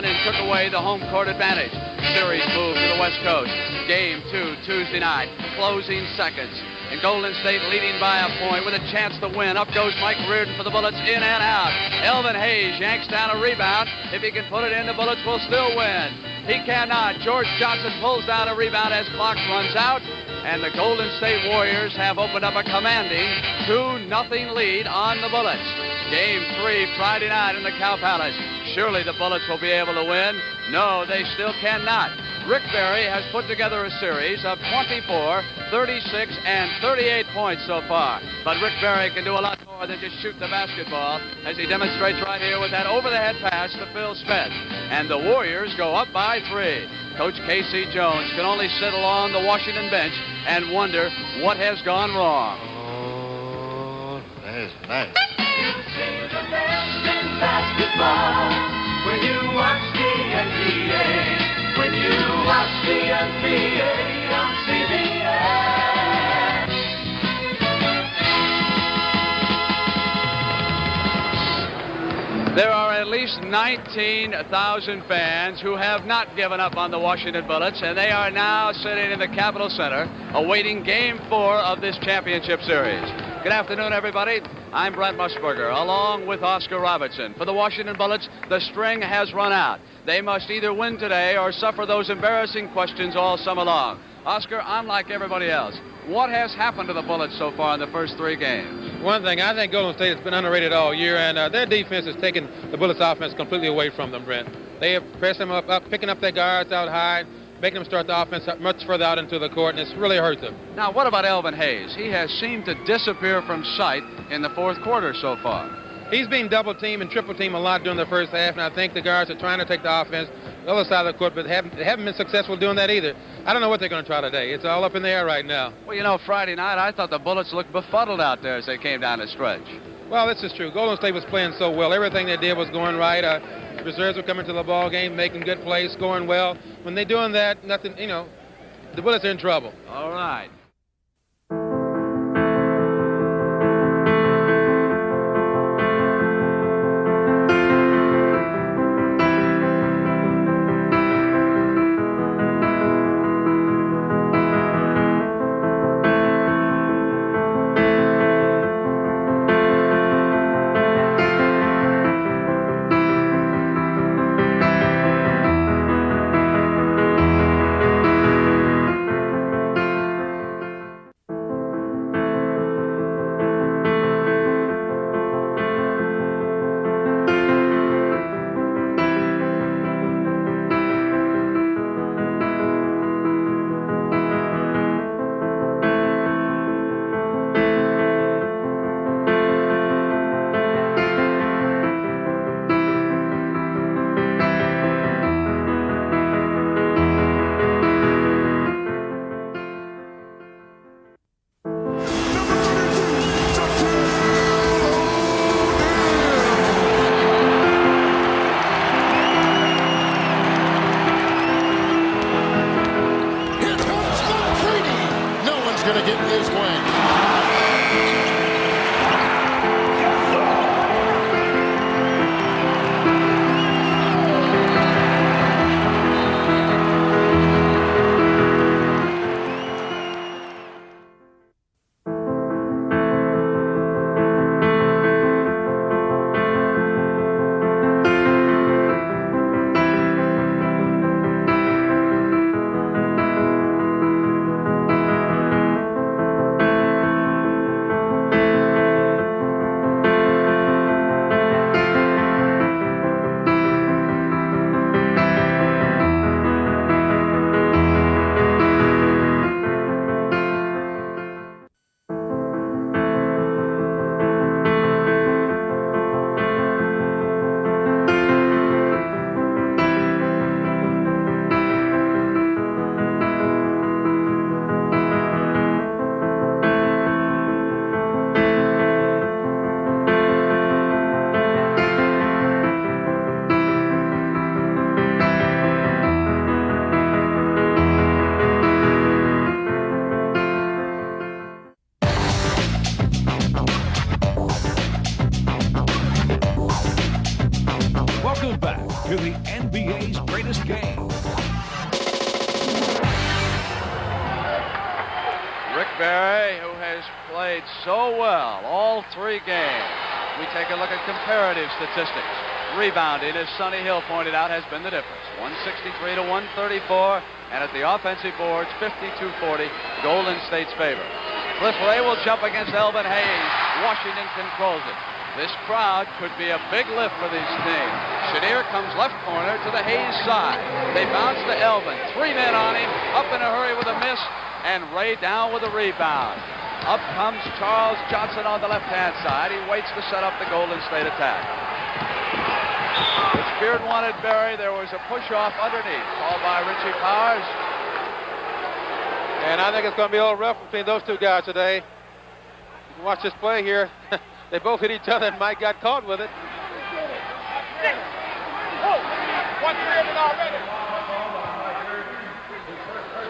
and took away the home court advantage. Series moved to the West Coast. Game 2, Tuesday night, closing seconds. And Golden State leading by a point with a chance to win. Up goes Mike Riordan for the Bullets, in and out. Elvin Hayes yanks down a rebound. If he can put it in, the Bullets will still win. He cannot. George Johnson pulls down a rebound as clock runs out. And the Golden State Warriors have opened up a commanding 2-0 lead on the Bullets. Game 3, Friday night in the Cow Palace. Surely the Bullets will be able to win. No, they still cannot. Rick Barry has put together a series of 24, 36, and 38 points so far. But Rick Barry can do a lot more than just shoot the basketball, as he demonstrates right here with that over-the-head pass to Phil Smith. And the Warriors go up by 3. Coach Casey Jones can only sit along the Washington bench and wonder what has gone wrong. Oh, that is nice. You see the best in basketball when you watch the NBA. When you watch the NBA on CBS. There are at least 19,000 fans who have not given up on the Washington Bullets, and they are now sitting in the Capitol Center awaiting Game 4 of this championship series. Good afternoon, everybody. I'm Brent Musburger, along with Oscar Robertson. For the Washington Bullets, the string has run out. They must either win today or suffer those embarrassing questions all summer long. Oscar, unlike everybody else, what has happened to the Bullets so far in the first 3 games? One thing, I think Golden State has been underrated all year, and their defense has taken the Bullets' offense completely away from them, Brent. They have pressed them up, picking up their guards out high, making them start the offense much further out into the court, and it's really hurt them. Now, what about Elvin Hayes? He has seemed to disappear from sight in the fourth quarter so far. He's being double-teamed and triple-teamed a lot during the first half, and I think the guards are trying to take the offense the other side of the court, but haven't been successful doing that either. I don't know what they're going to try today. It's all up in the air right now. Well, you know, Friday night, I thought the Bullets looked befuddled out there as they came down the stretch. Well, this is true. Golden State was playing so well. Everything they did was going right. Reserves were coming to the ball game, making good plays, scoring well. When they're doing that, nothing, the Bullets are in trouble. All right. NCAA's greatest game. Rick Barry, who has played so well all 3 games. We take a look at comparative statistics. Rebounding, as Sonny Hill pointed out, has been the difference. 163 to 134, and at the offensive boards, 52-40, Golden State's favor. Cliff Ray will jump against Elvin Hayes. Washington controls it. This crowd could be a big lift for these teams. Chenier comes left corner to the Hayes side. They bounce to Elvin. 3 men on him, up in a hurry with a miss, and Ray down with a rebound. Up comes Charles Johnson on the left-hand side. He waits to set up the Golden State attack. Which Beard wanted Barry. There was a push-off underneath, called by Richie Powers. And I think it's going to be a little rough between those 2 guys today. You can watch this play here. They both hit each other, and Mike got caught with it.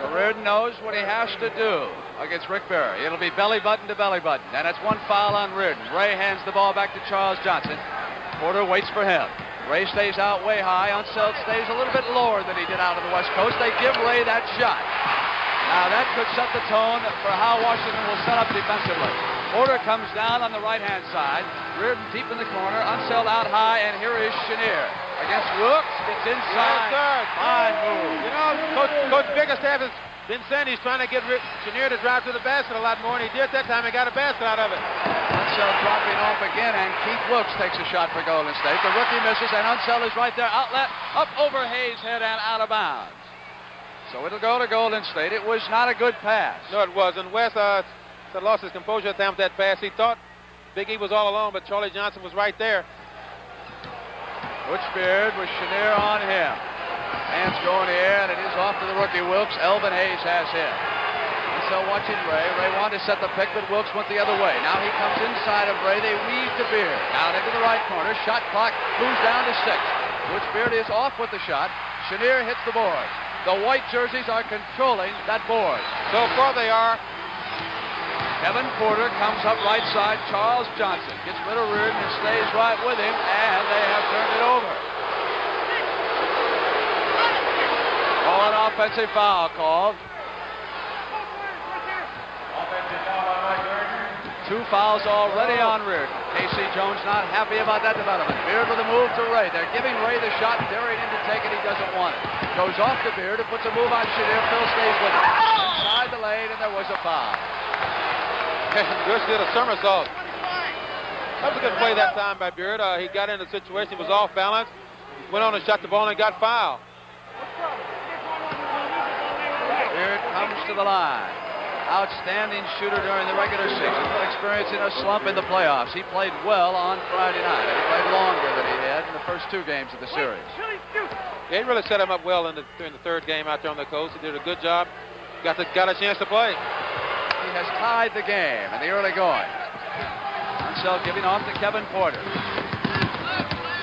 So Riordan knows what he has to do against Rick Barry. It'll be belly button to belly button, and that's 1 foul on Riordan. Ray hands the ball back to Charles Johnson. Porter waits for him. Ray stays out way high. Unseld stays a little bit lower than he did out of the West Coast. They give Ray that shot. Now that could set the tone for how Washington will set up defensively. Porter comes down on the right-hand side. Riordan deep in the corner. Unseld out high, and here is Chenier against Wilkes. Gets inside. Yes, fine move. You know, Coach Bickerstaff has been saying he's trying to get Chenier to drive to the basket a lot more, and he did that time and got a basket out of it. Unseld dropping off again, and Keith Wilkes takes a shot for Golden State. The rookie misses, and Unseld is right there. Outlet, up over Hayes' head and out of bounds. So it'll go to Golden State. It was not a good pass. No, it wasn't. West lost his composure at the time with that pass. He thought Big E was all alone, but Charlie Johnson was right there. Butch Beard with Chenier on him. Hands go in the air, and it is off to the rookie Wilkes. Elvin Hayes has him. Unseld watching Ray. Ray wanted to set the pick, but Wilkes went the other way. Now he comes inside of Ray. They weave to Beard. Down into the right corner. Shot clock moves down to 6. Butch Beard is off with the shot. Chenier hits the board. The white jerseys are controlling that board. So far they are. Kevin Porter comes up right side. Charles Johnson gets rid of Riordan and stays right with him, and they have turned it over. Oh, an offensive foul called. Offensive foul by Mike Riordan. 2 fouls already on Riordan. Casey Jones not happy about that development. Beard with a move to Ray. They're giving Ray the shot. Derrick in to take it. He doesn't want it. Goes off to Beard. It puts a move on Chenier. Phil stays with it. Inside the lane, and there was a foul. Bush did a somersault. That was a good play that time by Beard. He got in a situation, was off balance, went on and shot the ball and got fouled. Beard comes to the line. Outstanding shooter during the regular season, but experiencing a slump in the playoffs. He played well on Friday night. He played longer than he had in the first 2 games of the series. They really set him up well during the 3rd game out there on the coast. He did a good job. Got a chance to play. He has tied the game in the early going. Unseld giving off to Kevin Porter.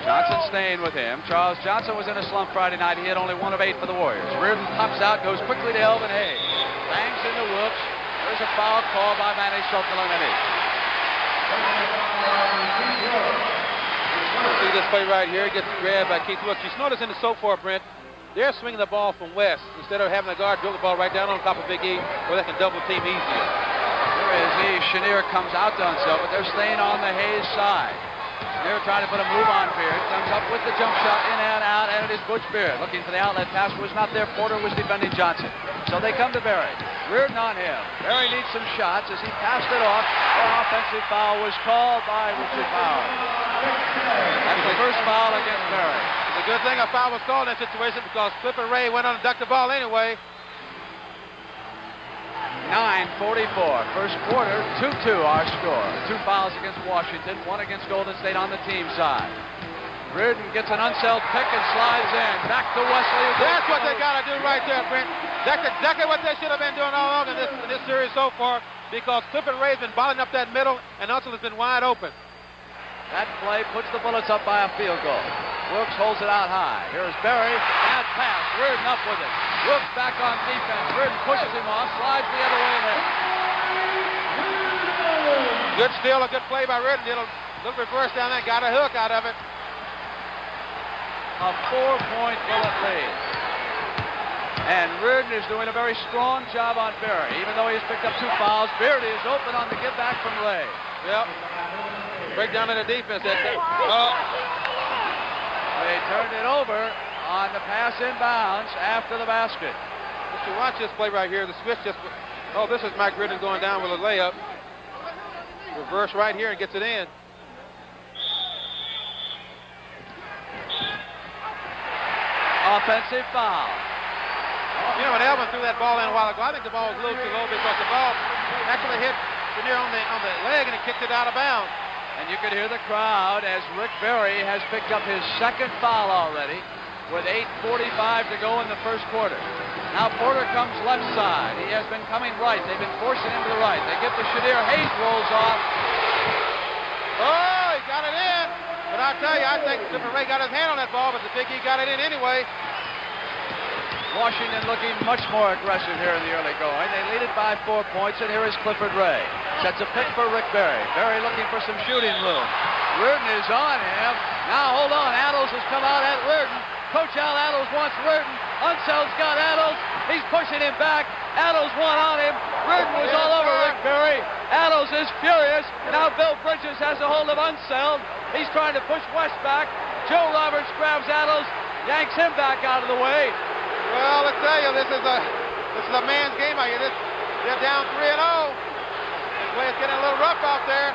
Johnson staying with him. Charles Johnson was in a slump Friday night. He had only 1 of 8 for the Warriors. Riordan pops out, goes quickly to Elvin Hayes. Bangs into Wilkes. There's a foul called by Manny Sokol underneath. See this play right here. It gets grabbed by Keith Wilkes. You notice in the so far, Brent, they're swinging the ball from west instead of having the guard drill the ball right down on top of Big E where they can double team easier. Here is he. Chenier comes out to Unseld, but they're staying on the Hayes side. Chenier trying to put a move on Beard. Comes up with the jump shot in and out, and it is Butch Beard looking for the outlet pass. Was not there. Porter was defending Johnson. So they come to Barry. Riordan on him. Barry needs some shots as he passed it off. An offensive foul was called by Richie Powers. That's the first foul against Barry. It's a good thing a foul was called in that situation because Clifford Ray went on and ducked the ball anyway. 9:44. First quarter, 2-2 our score. 2 fouls against Washington, 1 against Golden State on the team side. Riordan gets an Unseld pick and slides in. Back to Wesley. That's what they got to do right there, Brent. That's exactly what they should have been doing all along in this series so far because Clifford Ray's been bottling up that middle and Unseld has been wide open. That play puts the Bullets up by a field goal. Wilkes holds it out high. Here's Barry. Bad pass. Riordan up with it. Wilkes back on defense. Riordan pushes him off. Slides the other way in. Good steal, a good play by Riordan. Did a little reverse down there. Got a hook out of it. a 4-point bullet lead. And Riordan is doing a very strong job on Berry. Even though he's picked up 2 fouls, Beardy is open on the give back from Ray. Yep. Break down in the defense. They turned it over on the pass inbounds after the basket. You watch this play right here. The switch just... Oh, this is Mike Riordan going down with a layup. Reverse right here and gets it in. Offensive foul. You know, when Elvin threw that ball in a while ago, I think the ball was a little too low because the ball actually hit Chenier on the leg and he kicked it out of bounds. And you could hear the crowd as Rick Berry has picked up his 2nd foul already with 8:45 to go in the first quarter. Now Porter comes left side. He has been coming right. They've been forcing him to the right. They give to Chenier. Hayes rolls off. Oh, he got it in. But I tell you, I think Clifford Ray got his hand on that ball, but the Dickey got it in anyway. Washington looking much more aggressive here in the early going. They lead it by 4 points, and here is Clifford Ray. Sets a pick for Rick Berry. Berry looking for some shooting room. Riordan is on him. Now hold on. Attles has come out at Riordan. Coach Al Attles wants Riordan. Unseld's got Attles. He's pushing him back. Attles won on him. Riordan was all over Rick Berry. Attles is furious. Now Bill Bridges has a hold of Unseld. He's trying to push West back. Joe Roberts grabs Attles, yanks him back out of the way. Well, I tell you, this is a man's game out here. They're down 3-0. This play is getting a little rough out there.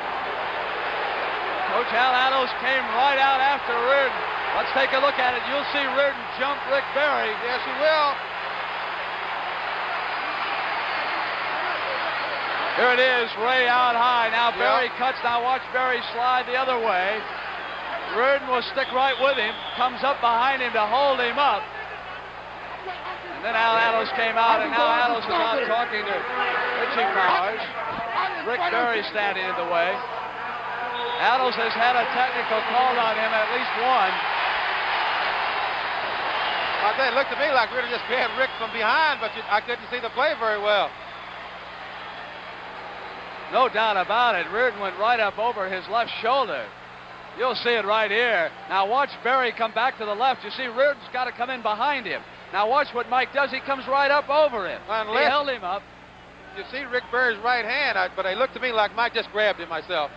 Coach Al Attles came right out after Riordan. Let's take a look at it. You'll see Riordan jump Rick Berry. Yes, he will. Here it is, Ray out high. Now Berry cuts. Now watch Berry slide the other way. Riordan will stick right with him. Comes up behind him to hold him up. And then Al Attles came out, and now Attles is out talking to Richie Powers. Rick Berry standing in the way. Attles has had a technical called on him, at least one. I think it looked to me like Riordan just grabbed Rick from behind, but I couldn't see the play very well. No doubt about it. Riordan went right up over his left shoulder. You'll see it right here. Now watch Berry come back to the left. You see Riordan's got to come in behind him. Now watch what Mike does. He comes right up over him. He held him up. You see Rick Berry's right hand, but it looked to me like Mike just grabbed him myself.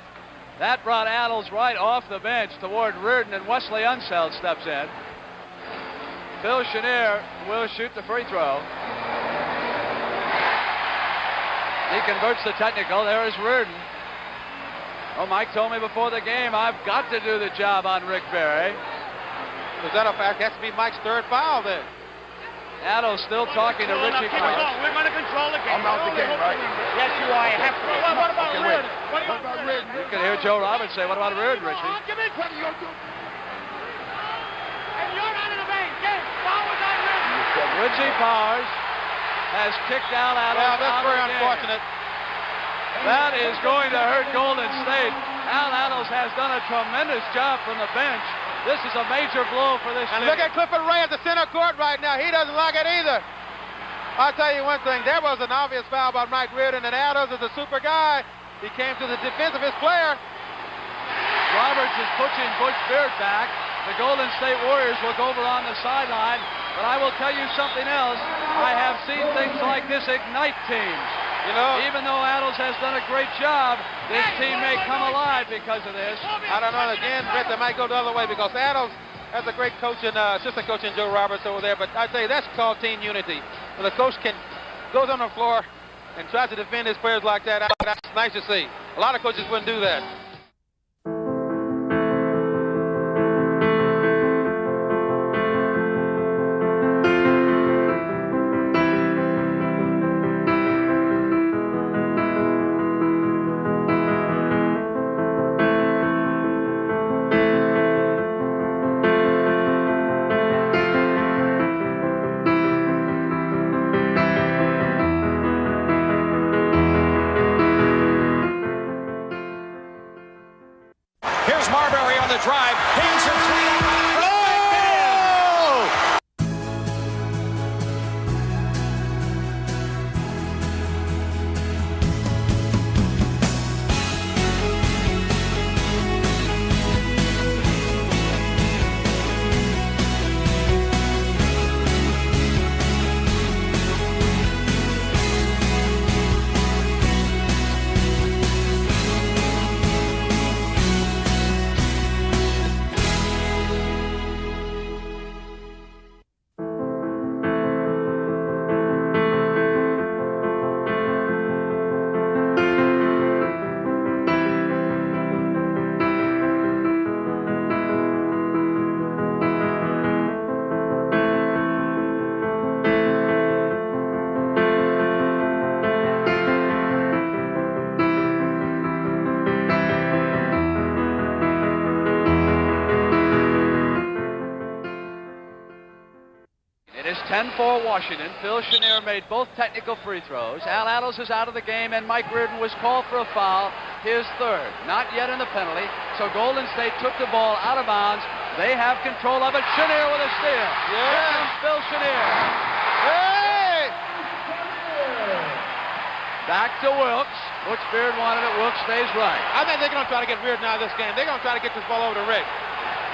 That brought Attles right off the bench toward Riordan, and Wesley Unseld steps in. Phil Chenier will shoot the free throw. He converts the technical. There is Riordan. Oh, Mike told me before the game, I've got to do the job on Rick Berry. Was that a fact? Has to be Mike's 3rd foul then. Attles still talking to Richie. We're going to control the game. I'm out the game, right? Yes, you are. You have to. What about Riordan? What about Riordan? You can hear Joe Roberts say, what about Riordan, Richie? Give me credit. And you're not in the bank. Yes, foul was on Riordan. Richie Powers has kicked Al Attles. Well, that's very unfortunate. That is going to hurt Golden State. Al Attles has done a tremendous job from the bench. This is a major blow for this And team. look at Clifford Ray at the center court right now. He doesn't like it either. I'll tell you one thing. There was an obvious foul by Mike Riordan, and Attles is a super guy. He came to the defense of his player. Roberts is pushing Butch Beard back. The Golden State Warriors look over on the sideline. But I will tell you something else. I have seen things like this ignite teams. You know, even though Attles has done a great job, this team may come alive because of this. I don't know. Again, Brett, they might go the other way because Attles has a great coach and assistant coach in Joe Roberts over there. But I tell you, that's called team unity. When the coach goes on the floor and tries to defend his players like that, that's nice to see. A lot of coaches wouldn't do that. It is 10-4 Washington. Phil Chenier made both technical free throws. Attles is out of the game, and Mike Riordan was called for a foul, his third. Not yet in the penalty, so Golden State took the ball out of bounds. They have control of it. Chenier with a steal. Yeah. Here comes Phil Chenier. Hey! Back to Wilkes. Butch Beard wanted it. Wilkes stays right. I think they're going to try to get Riordan out of this game. They're going to try to get this ball over to Rick.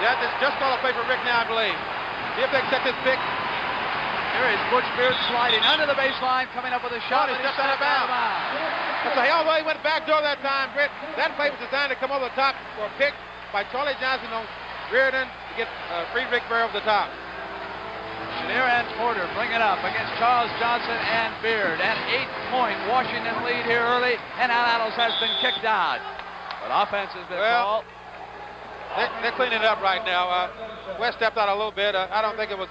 Yeah, this just call a play for Rick now, I believe. See if they accept this pick. Here is Butch Beard sliding under the baseline, coming up with a shot. He stepped out of bounds. That's a hell of a way he went back door that time, Britt. That play was designed to come over the top for a pick by Charlie Johnson on Riordan to get free Rick Bear over the top. Chenier and Porter bring it up against Charles Johnson and Beard. An 8-point Washington lead here early, and Attles has been kicked out. But offense has been called. They're cleaning it up right now. West stepped out a little bit. I don't think it was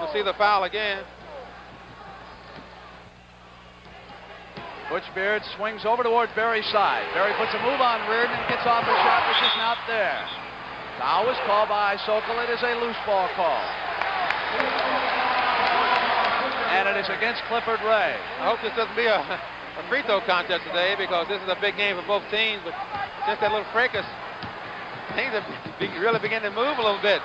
we'll see the foul again. Butch Beard swings over towards Berry's side. Berry puts a move on Riordan and gets off the shot, which is not there. Foul was called by Sokol. It is a loose ball call. And it is against Clifford Ray. I hope this doesn't be a free throw contest today, because this is a big game for both teams. But just that little fracas, things have really begun to move a little bit.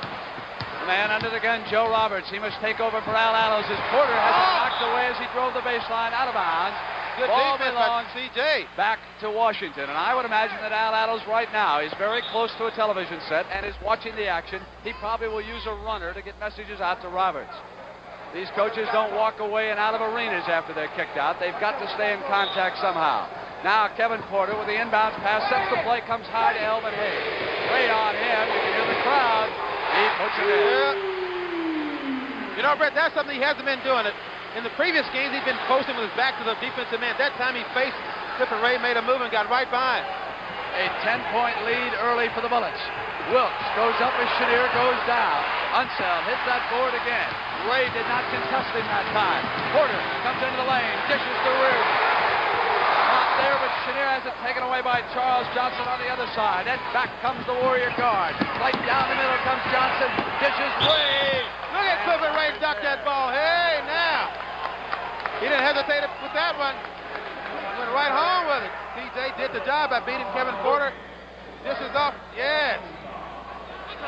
The man under the gun, Joe Roberts. He must take over for Attles. His Porter has it knocked away as he drove the baseline out of bounds. Good ball defense belongs by CJ. back to Washington. And I would imagine that Attles right now is very close to a television set and is watching the action. He probably will use a runner to get messages out to Roberts. These coaches don't walk away and out of arenas after they're kicked out. They've got to stay in contact somehow. Now Kevin Porter with the inbounds pass, sets the play, comes high to Elvin Hayes. Great on him. You can hear the crowd. He puts it in. You know, Brett, that's something he hasn't been doing. In the previous games, he's been posting with his back to the defensive man. That time he faced Clifford Ray, made a move and got right behind. A 10-point lead early for the Bullets. Wilkes goes up as Chenier goes down. Unseld hits that board again. Ray did not contest him that time. Porter comes into the lane, dishes to Riordan. Not there, but Chenier has it taken away by Charles Johnson on the other side. And back comes the Warrior guard. Right down the middle comes Johnson. Dishes Ray. Look at Clifford Ray duck that ball. Hey, now. He didn't hesitate with that one. Went right home with it. TJ did the job by beating Kevin Porter. This is off. Yes. 3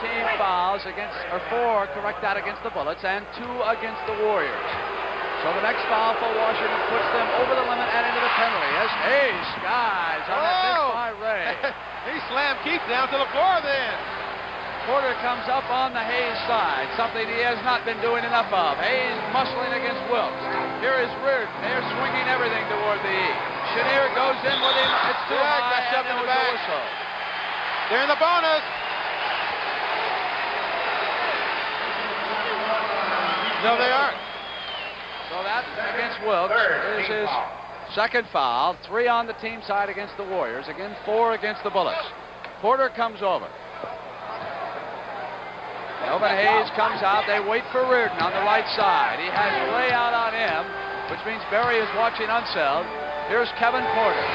team fouls four correct that against the Bullets and 2 against the Warriors. So the next foul for Washington puts them over the limit and into the penalty as Hayes skies on that miss by Ray. He slammed Keith down to the floor then. Porter comes up on the Hayes side, something he has not been doing enough of. Hayes muscling against Wilkes. Here is Riordan. They're swinging everything toward the E. Chenier goes in with him. It's too high, and there was a whistle. They're in the bonus. No, they aren't. So that against Wilkes is his second foul. 3 on the team side against the Warriors. Again, 4 against the Bullets. Porter comes over. Elvin Hayes comes out. They wait for Riordan on the right side. He has Ray out on him, which means Berry is watching Unseld. Here's Kevin Porter.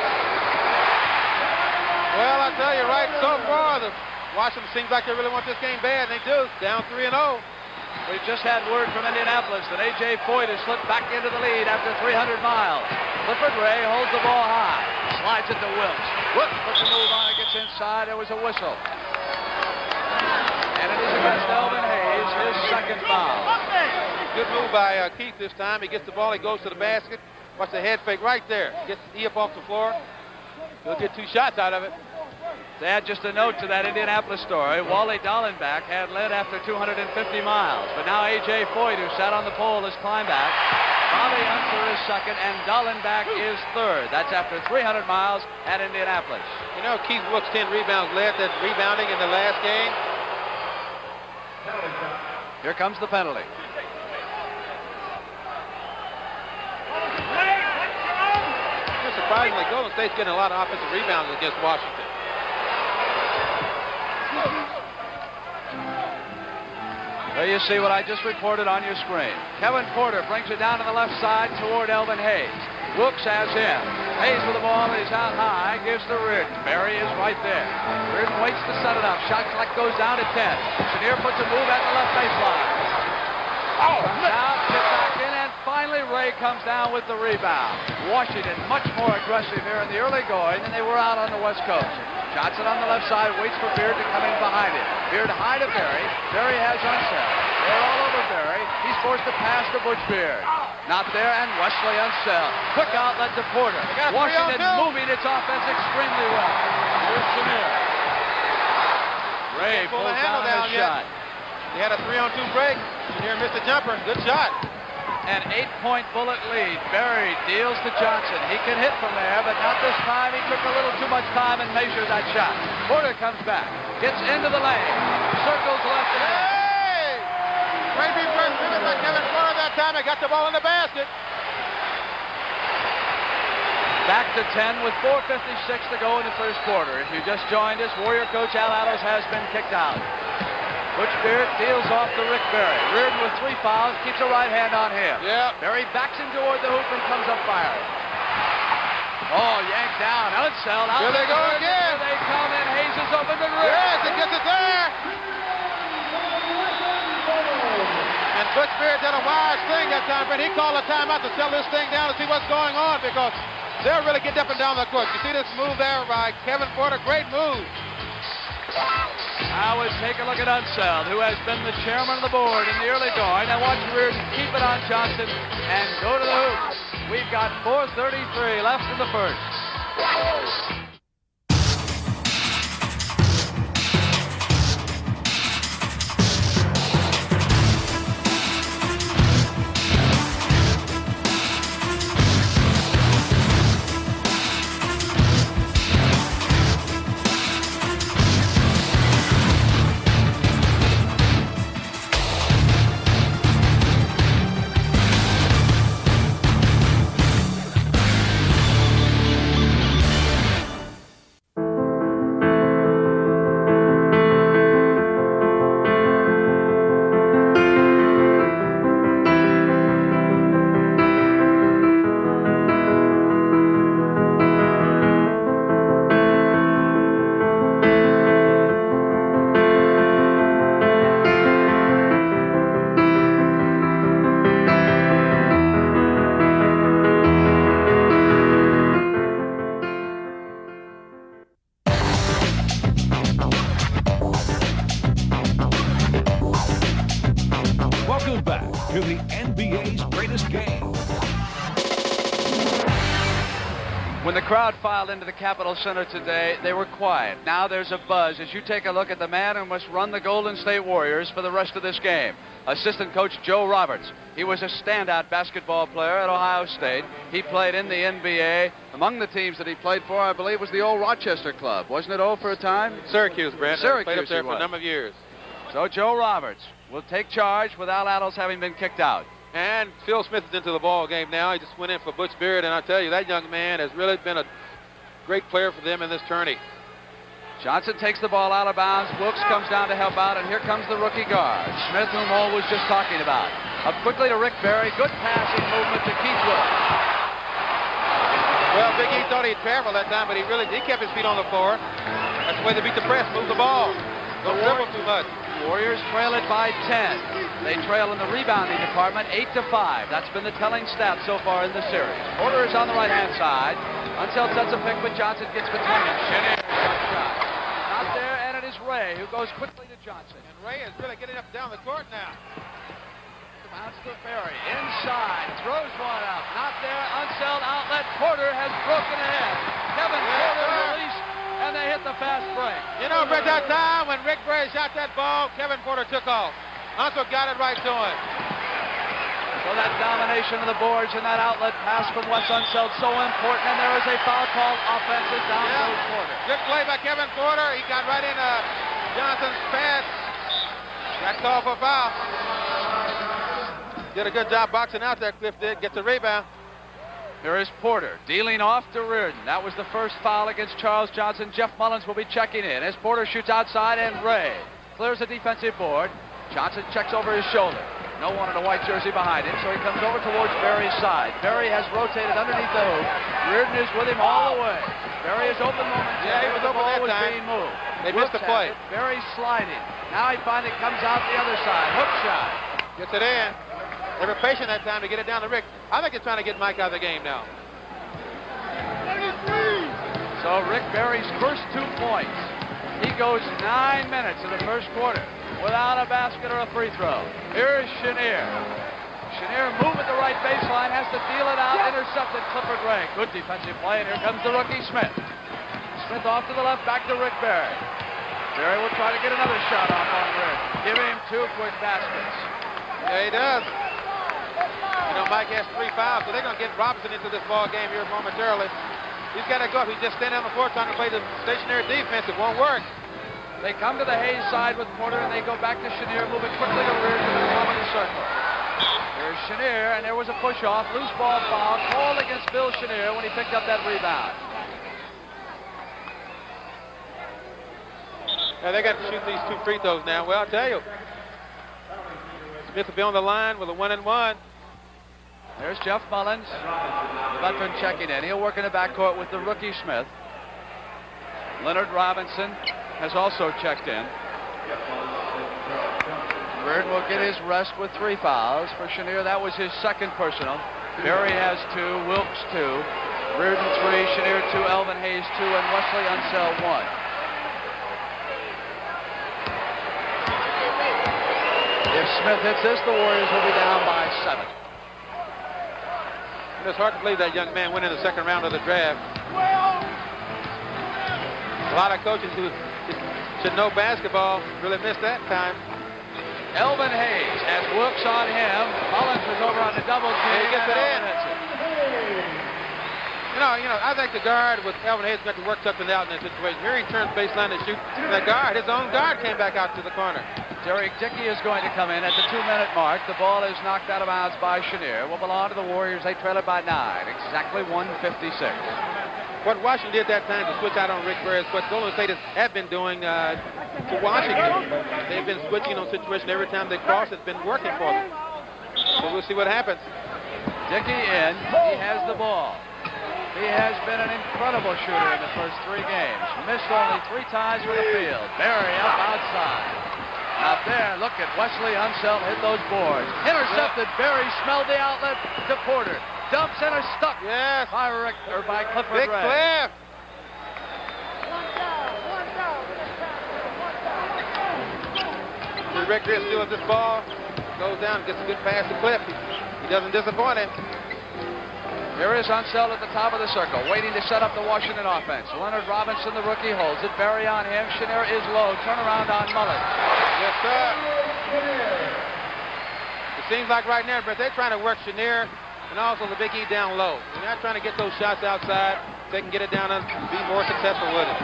Well, I tell you, right so far, the Washington seems like they really want this game bad, and they do. Down 3-0. We've just had word from Indianapolis that A.J. Foyt has slipped back into the lead after 300 miles. Clifford Ray holds the ball high. Slides it to Wilkes. Wilkes puts a move on it, gets inside. There was a whistle. And it is against Elvin Hayes, his second foul. Good move by Keith this time. He gets the ball, he goes to the basket. Watch the head fake right there. Gets E up off the floor. He'll get 2 shots out of it. To add just a note to that Indianapolis story, Wally Dallenbach had led after 250 miles. But now A.J. Foyt, who sat on the pole, has climbed back. Bobby Unser is second, and Dallenbach is third. That's after 300 miles at Indianapolis. You know, Keith Wilkes 10 rebounds, led that rebounding in the last game. Here comes the penalty. Surprisingly, Golden State's getting a lot of offensive rebounds against Washington. There you see what I just reported on your screen. Kevin Porter brings it down to the left side toward Elvin Hayes. Wilkes has him. Hayes with the ball. He's out high. Gives to Riordan. Berry is right there. Riordan waits to set it up. Shot clock goes down to 10. Chenier puts a move at the left baseline. Comes out, gets back in, and finally Ray comes down with the rebound. Washington much more aggressive here in the early going than they were out on the West Coast. Johnson on the left side, waits for Beard to come in behind him. Beard high to Berry. Berry has Unseld. They're all over Berry. He's forced to pass to Butch Beard. Not there, and Wesley Unseld. Quick outlet to Porter. Washington moving its offense extremely well. Here's Chenier. Ray pulls down his shot. He had a 3-on-2 break. Chenier missed a jumper. Good shot. An 8-point bullet lead. Berry deals to Johnson. He can hit from there, but not this time. He took a little too much time and measured that shot. Porter comes back. Gets into the lane. Circles left and right. Hey! Great defense by Kevin Porter that time. He got the ball in the basket. Back to 10 with 4:56 to go in the first quarter. If you just joined us, Warrior coach Attles has been kicked out. Butch Beard deals off to Rick Berry. Riordan with 3 fouls, keeps a right hand on him. Yeah. Berry backs him toward the hoop and comes up firing. Oh, yanked down. Unseld out. Here they go again. Here they come, and Hayes is open to Riordan. Yes, he gets it there. And Butch Beard did a wise thing that time, but he called a timeout to settle this thing down and see what's going on because they're really getting up and down the court. You see this move there by Kevin Porter? Great move. Now let's take a look at Unseld, who has been the chairman of the board in the early going. Now watch Riordan keep it on Johnson and go to the hoop. We've got 4:33 left in the first. Welcome back to the NBA's greatest game. When the crowd filed into the Capitol Center today, they were quiet. Now there's a buzz as you take a look at the man who must run the Golden State Warriors for the rest of this game. Assistant coach Joe Roberts. He was a standout basketball player at Ohio State. He played in the NBA. Among the teams that he played for, I believe, was the old Rochester club. Wasn't it, for a time? Syracuse, Brent. Syracuse Played up there for was. a number of years. So Joe Roberts will take charge without Attles having been kicked out. And Phil Smith is into the ball game now. He just went in for Butch Beard, and I tell you, that young man has really been a great player for them in this tourney. Johnson takes the ball out of bounds. Wilkes comes down to help out, and here comes the rookie guard, Smith, whom Mo was just talking about. Up quickly to Rick Berry. Good passing movement to Keith Wilkes. Well, Big E thought he'd travel that time, but he kept his feet on the floor. That's the way they beat the press, move the ball. Don't dribble too much. Warriors trail it by 10. They trail in the rebounding department 8-5. That's been the telling stat so far in the series. Porter is on the right-hand side. Unseld sets a pick, but Johnson gets between them. Chenier shot. Not there, and it is Ray who goes quickly to Johnson. And Ray is really getting up and down the court now. Bounce to Berry. Inside. Throws one up. Not there. Unseld outlet. Porter has broken ahead. Kevin Porter released, and they hit the fast break. You know, Brett, that time when Rick Berry shot that ball, Kevin Porter took off. Unseld got it right to him. So that domination of the boards and that outlet pass from Wes Unseld so important, and there is a foul call. Offensive down goes Porter. Good play by Kevin Porter. He got right into Johnson's pass. Got called for foul. Did a good job boxing out there, Cliff did. Gets a rebound. Here is Porter dealing off to Riordan. That was the first foul against Charles Johnson. Jeff Mullins will be checking in as Porter shoots outside, and Ray clears the defensive board. Johnson checks over his shoulder. No one in a white jersey behind him, so he comes over towards Berry's side. Berry has rotated underneath the hoop. Riordan is with him all the way. Berry is open momentarily. Yeah, he was open that time. Being moved. They missed the play. Berry sliding. Now he finally comes out the other side. Hook shot. Gets it in. They were patient that time to get it down to Rick. I think they're trying to get Mike out of the game now. So Rick Berry's first 2 points. He goes 9 minutes in the first quarter without a basket or a free throw. Here's Chenier. Chenier move at the right baseline, has to deal it out, intercepted Clifford Ray. Good defensive play, and here comes the rookie Smith. Smith off to the left, back to Rick Berry. Berry will try to get another shot off on Rick. Giving him 2 quick baskets. Yeah, he does. You know, Mike has 3 fouls, so they're going to get Robinson into this ball game here momentarily. He's got to go up. He's just standing on the floor trying to play the stationary defense. It won't work. They come to the Hayes side with Porter, and they go back to Chenier, moving quickly to Riordan to the top of the circle. There's Chenier, and there was a push-off. Loose ball foul called against Bill Chenier when he picked up that rebound. Yeah, they got to shoot these 2 free throws now. Well, I'll tell you. Smith will be on the line with a 1-and-1. There's Jeff Mullins, the veteran checking in. He'll work in the backcourt with the rookie Smith. Leonard Robinson has also checked in. Riordan will get his rest with 3 fouls. For Chenier, that was his second personal. Berry has 2, Wilkes 2, Riordan 3, Chenier 2, Elvin Hayes 2, and Wesley Unseld 1. If Smith hits this, the Warriors will be down by 7. It's hard to believe that young man went in the second round of the draft. A lot of coaches who should know basketball really missed that time. Elvin Hayes has Wilkes on him. Mullins was over on the double team. He gets it in. You know, I think the guard with Elvin Hayes got to work something out in that situation. Here he turns baseline to shoot. The guard, his own guard, came back out to the corner. Derrick Dickey is going to come in at the 2-minute mark. The ball is knocked out of bounds by Chenier. Will belong to the Warriors. They trail it by 9. Exactly 1:56. What Washington did that time to switch out on Rick Berry is what Golden State have been doing to Washington. They've been switching on situation every time they cross. It's been working for them. So we'll see what happens. Dickey in. He has the ball. He has been an incredible shooter in the first 3 games. Missed only 3 times from the field. Berry up outside. Out there, look at Wesley Unseld hit those boards. Intercepted. Berry smelled the outlet to Porter. Dumps in or stuck. Yes. By Clifford Big Ray. Cliff. Rick Chris still with this ball. Goes down, gets a good pass to Cliff. He doesn't disappoint him. Here is Unseld at the top of the circle, waiting to set up the Washington offense. Leonard Robinson, the rookie, holds it. Berry on him. Chenier is low. Turnaround on Mullins. Yes, sir. It seems like right now, but they're trying to work Chenier and also the Big E down low. They're not trying to get those shots outside. They can get it down and be more successful with it.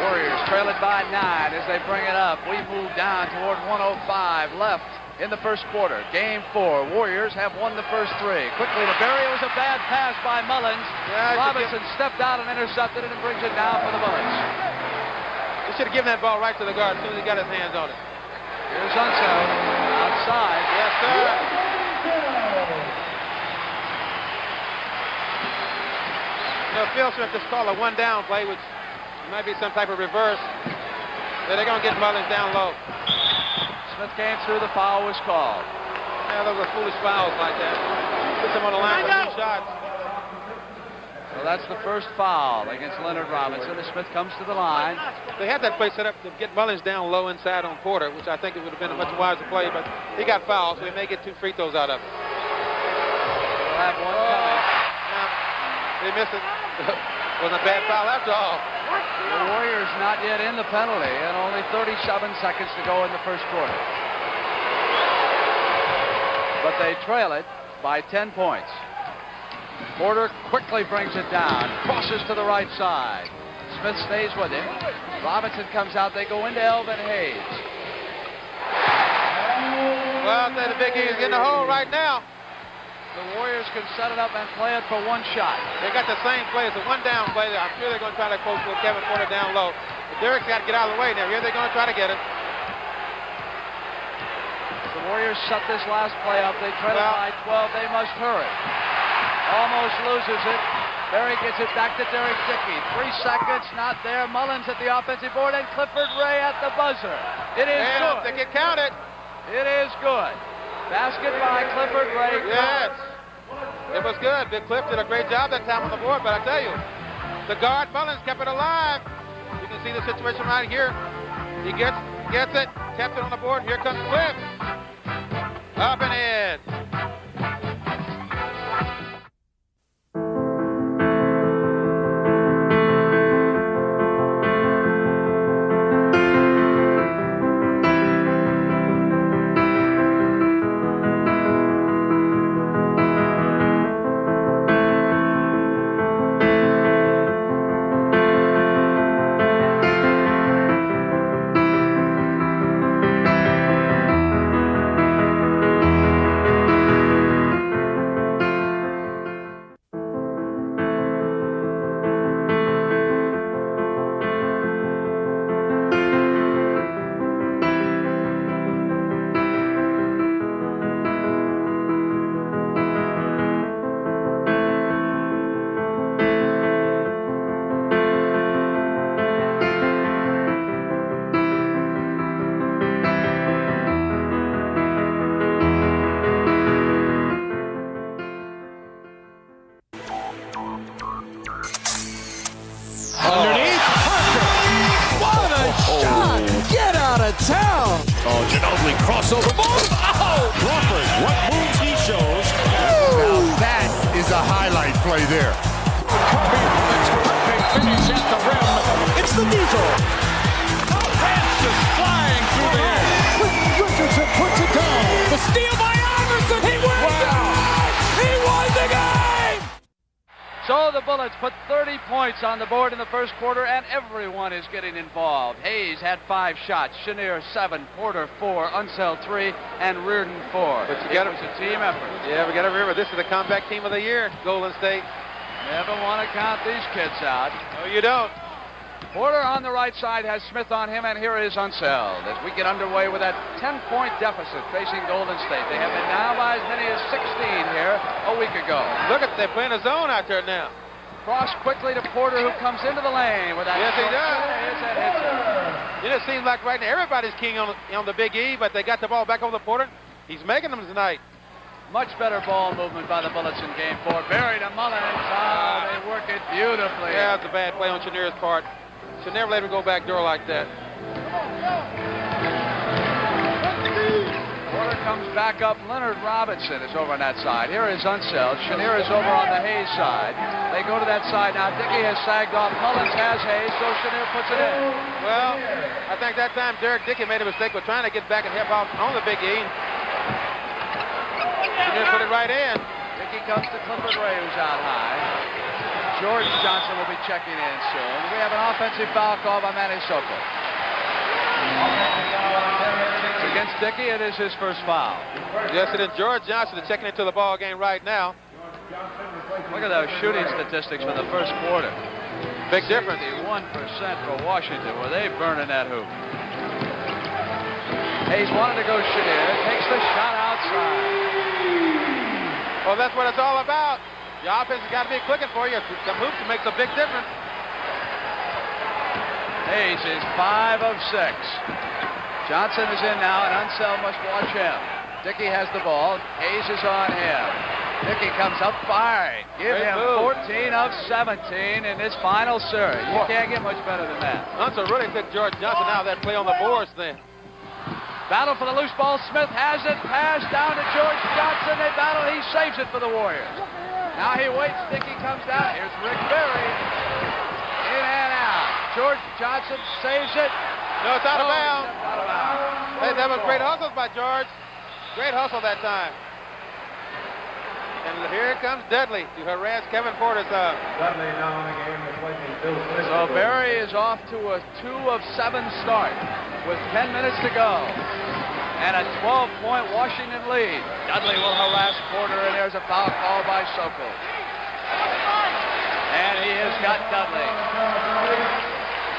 Warriors trail it by 9 as they bring it up. We move down toward 1:05 left in the first quarter. Game 4. Warriors have won the first 3. Quickly to Berry. It was a bad pass by Mullins. Yeah, Robinson stepped out and intercepted it and brings it down for the Bullets. He should have given that ball right to the guard as soon as he got his hands on it. Here's Unseld outside. Yes, sir. You know, Phil Smith just called a 1-down play, which might be some type of reverse. They're going to get Mullins down low. Smith came through. The foul was called. Yeah, those are foolish fouls like that. Puts him on the line for 2 shots. So that's the first foul against Leonard Robinson. As Smith comes to the line. They had that play set up to get Mullins down low inside on Porter, which I think it would have been a much wiser play, but he got fouled, so he may get 2 free throws out of it. We'll have one coming. They missed it. Wasn't a bad foul after all. The Warriors not yet in the penalty, and only 37 seconds to go in the first quarter. But they trail it by 10 points. Porter quickly brings it down, crosses to the right side. Smith stays with him. Robinson comes out. They go into Elvin Hayes. Well, the Big E is in the hole right now. The Warriors can set it up and play it for 1 shot. They got the same play. It's a 1-down play. I'm sure they're going to try to coach with Kevin Porter down low. But Derrick's got to get out of the way now. Here they're going to try to get it. The Warriors set this last play up. They trail it by 12. They must hurry. Almost loses it. Derrick gets it back to Derrick Dickey. 3 seconds, not there. Mullins at the offensive board, and Clifford Ray at the buzzer. It is good. They can count it. It is good. Basket by Clifford Ray. Yes. It was good. Big Cliff did a great job that time on the board, but I tell you, the guard Mullins kept it alive. You can see the situation right here. He gets it, kept it on the board. Here comes Cliff. Up and in. Crossover ball. Oh! Crawford, what moves he shows. Now that is a highlight play there. Perfect finish at the rim. It's the Diesel. Francis flying through the air. Richardson puts it down. The steal by Iverson. He wins it. He won the game. So the Bullets put 30 points on the board in the first quarter, and everyone is getting involved. Hayes had 5 shots, Chenier 7, Porter 4, Unseld 3, and Riordan 4. But you got it was a team effort. Yeah, we got to remember, this is the comeback team of the year, Golden State. Never want to count these kids out. No, you don't. Porter on the right side has Smith on him, and here is Unseld as we get underway with that 10-point deficit facing Golden State. They have been down by as many as 16 here a week ago. Look at, they're playing a zone out there now. Cross quickly to Porter, who comes into the lane with that. Yes, he does. It It seems like right now everybody's king on the Big E, but they got the ball back over the Porter. He's making them tonight. Much better ball movement by the Bullets in game 4. Buried to Mullins. Oh, they work it beautifully. Yeah, it's a bad play on Chenier's part. Should never let him go back door like that. Porter comes back up. Leonard Robinson is over on that side. Here is Unseld. Chenier is over on the Hayes side. They go to that side now. Dickey has sagged off. Mullins has Hayes, so Chenier puts it in. Well, I think that time Derrick Dickey made a mistake with trying to get back and help out on the Big E. Chenier put it right in. Dickey comes to Clifford Ray, who's out high. George Johnson will be checking in soon. We have an offensive foul call by Manny Sokol. Against Dickey, it is his first foul. Yes, it is. George Johnson is checking into the ball game right now. Look at those shooting statistics for the first quarter. Big difference. 61% for Washington. Were they burning that hoop? Hayes wanted to go Chenier. Takes the shot outside. Well, that's what it's all about. The offense has got to be clicking for you. The hoops makes a big difference. Hayes is 5 of 6. Johnson is in now, and Unseld must watch him. Dickey has the ball. Hayes is on him. Dickey comes up firing. Give him 14 of 17 in this final series. You can't get much better than that. Unseld really took George Johnson out of that play on the boards then. Battle for the loose ball. Smith has it. Pass down to George Johnson. They battle. He saves it for the Warriors. Now he waits. Dickey comes down. Here's Rick Berry. In and out. George Johnson saves it. No, it's out of bounds. Out of bounds. Hey, that was great hustle by George. Great hustle that time. And here comes Dudley to harass Kevin Porter's Dudley now in the game is playing So Berry is off to a 2 of 7 start with 10 minutes to go. And a 12-point Washington lead. Dudley will harass Porter, and there's a foul call by Sokol. And he has got Dudley.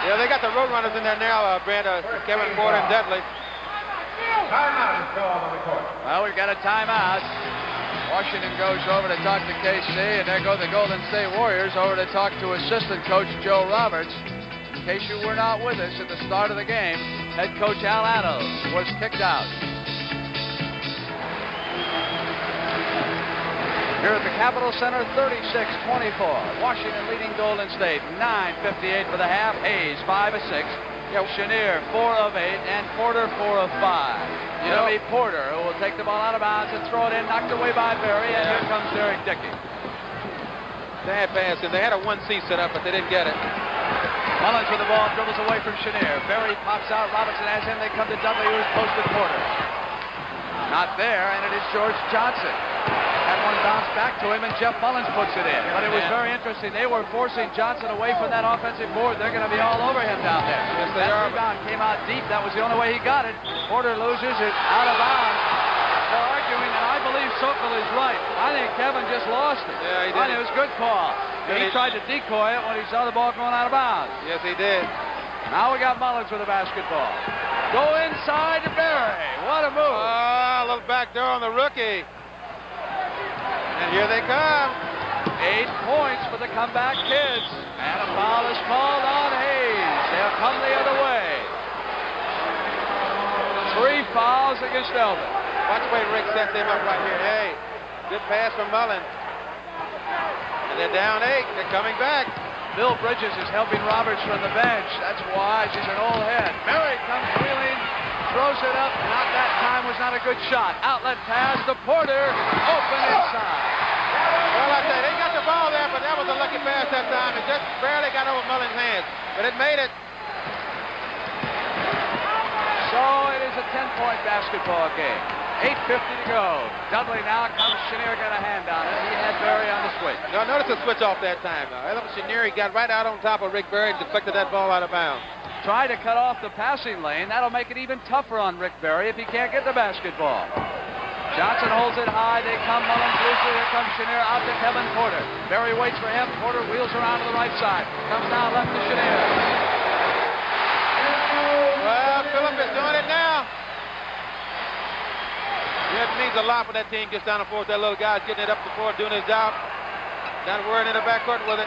Yeah, they got the road runners in there now, Brand, Kevin Porter and Dudley. Timeout is called on the court. Well, we've got a timeout. Washington goes over to talk to KC, and there go the Golden State Warriors over to talk to assistant coach Joe Roberts. In case you were not with us at the start of the game, head coach Attles was kicked out. Here at the Capitol Center, 36-24. Washington leading Golden State. 9:58 for the half. Hayes, 5 of 6. Chenier, 4 of 8. And Porter, 4 of 5. Jimmy Porter, who will take the ball out of bounds and throw it in. Knocked away by Berry. And here comes Derrick Dickey. Bad pass, and they had a 1C set up, but they didn't get it. Mullins with the ball, dribbles away from Chenier. Berry pops out. Robinson has him. They come to Dudley, who has posted Porter. Not there, and it is George Johnson. Had one bounce back to him, and Jeff Mullins puts it in. But it was very interesting. They were forcing Johnson away from that offensive board. They're going to be all over him down there. Yes, they are. Rebound came out deep. That was the only way he got it. Porter loses it out of bounds. They're arguing, and I believe Sokol is right. I think Kevin just lost it. Yeah, he did. It was a good call. He tried to decoy it when he saw the ball going out of bounds. Yes, he did. Now we got Mullins with the basketball. Go inside to Berry. What a move. A little back door on the rookie. And here they come. 8 points for the comeback kids. And a foul is called on Hayes. They'll come the other way. 3 fouls against Elvin. Watch the way Rick set them up right here. Hey, good pass from Mullins. And they're down 8. They're coming back. Bill Bridges is helping Roberts from the bench. That's why she's an old head. Berry comes wheeling, throws it up. Not that time was not a good shot. Outlet pass to Porter. Open inside. Well, I say they got the ball there, but that was a lucky pass that time. It just barely got over Mullins' hands, but it made it. So it is a 10-point basketball game. 8:50 to go. Dudley now comes. Chenier got a hand on it. He had Berry on the switch. No, notice the switch off that time. Elvin Chenier, he got right out on top of Rick Berry and deflected that ball out of bounds. Try to cut off the passing lane. That'll make it even tougher on Rick Berry if he can't get the basketball. Johnson holds it high. They come. Mullins loses. Here comes Chenier out to Kevin Porter. Berry waits for him. Porter wheels around to the right side. Comes down left to Chenier. Well, Phillip is doing it now. Yeah, it means a lot when that team gets down the floor. That little guy's getting it up the floor, doing his job. Not worrying in the backcourt with it.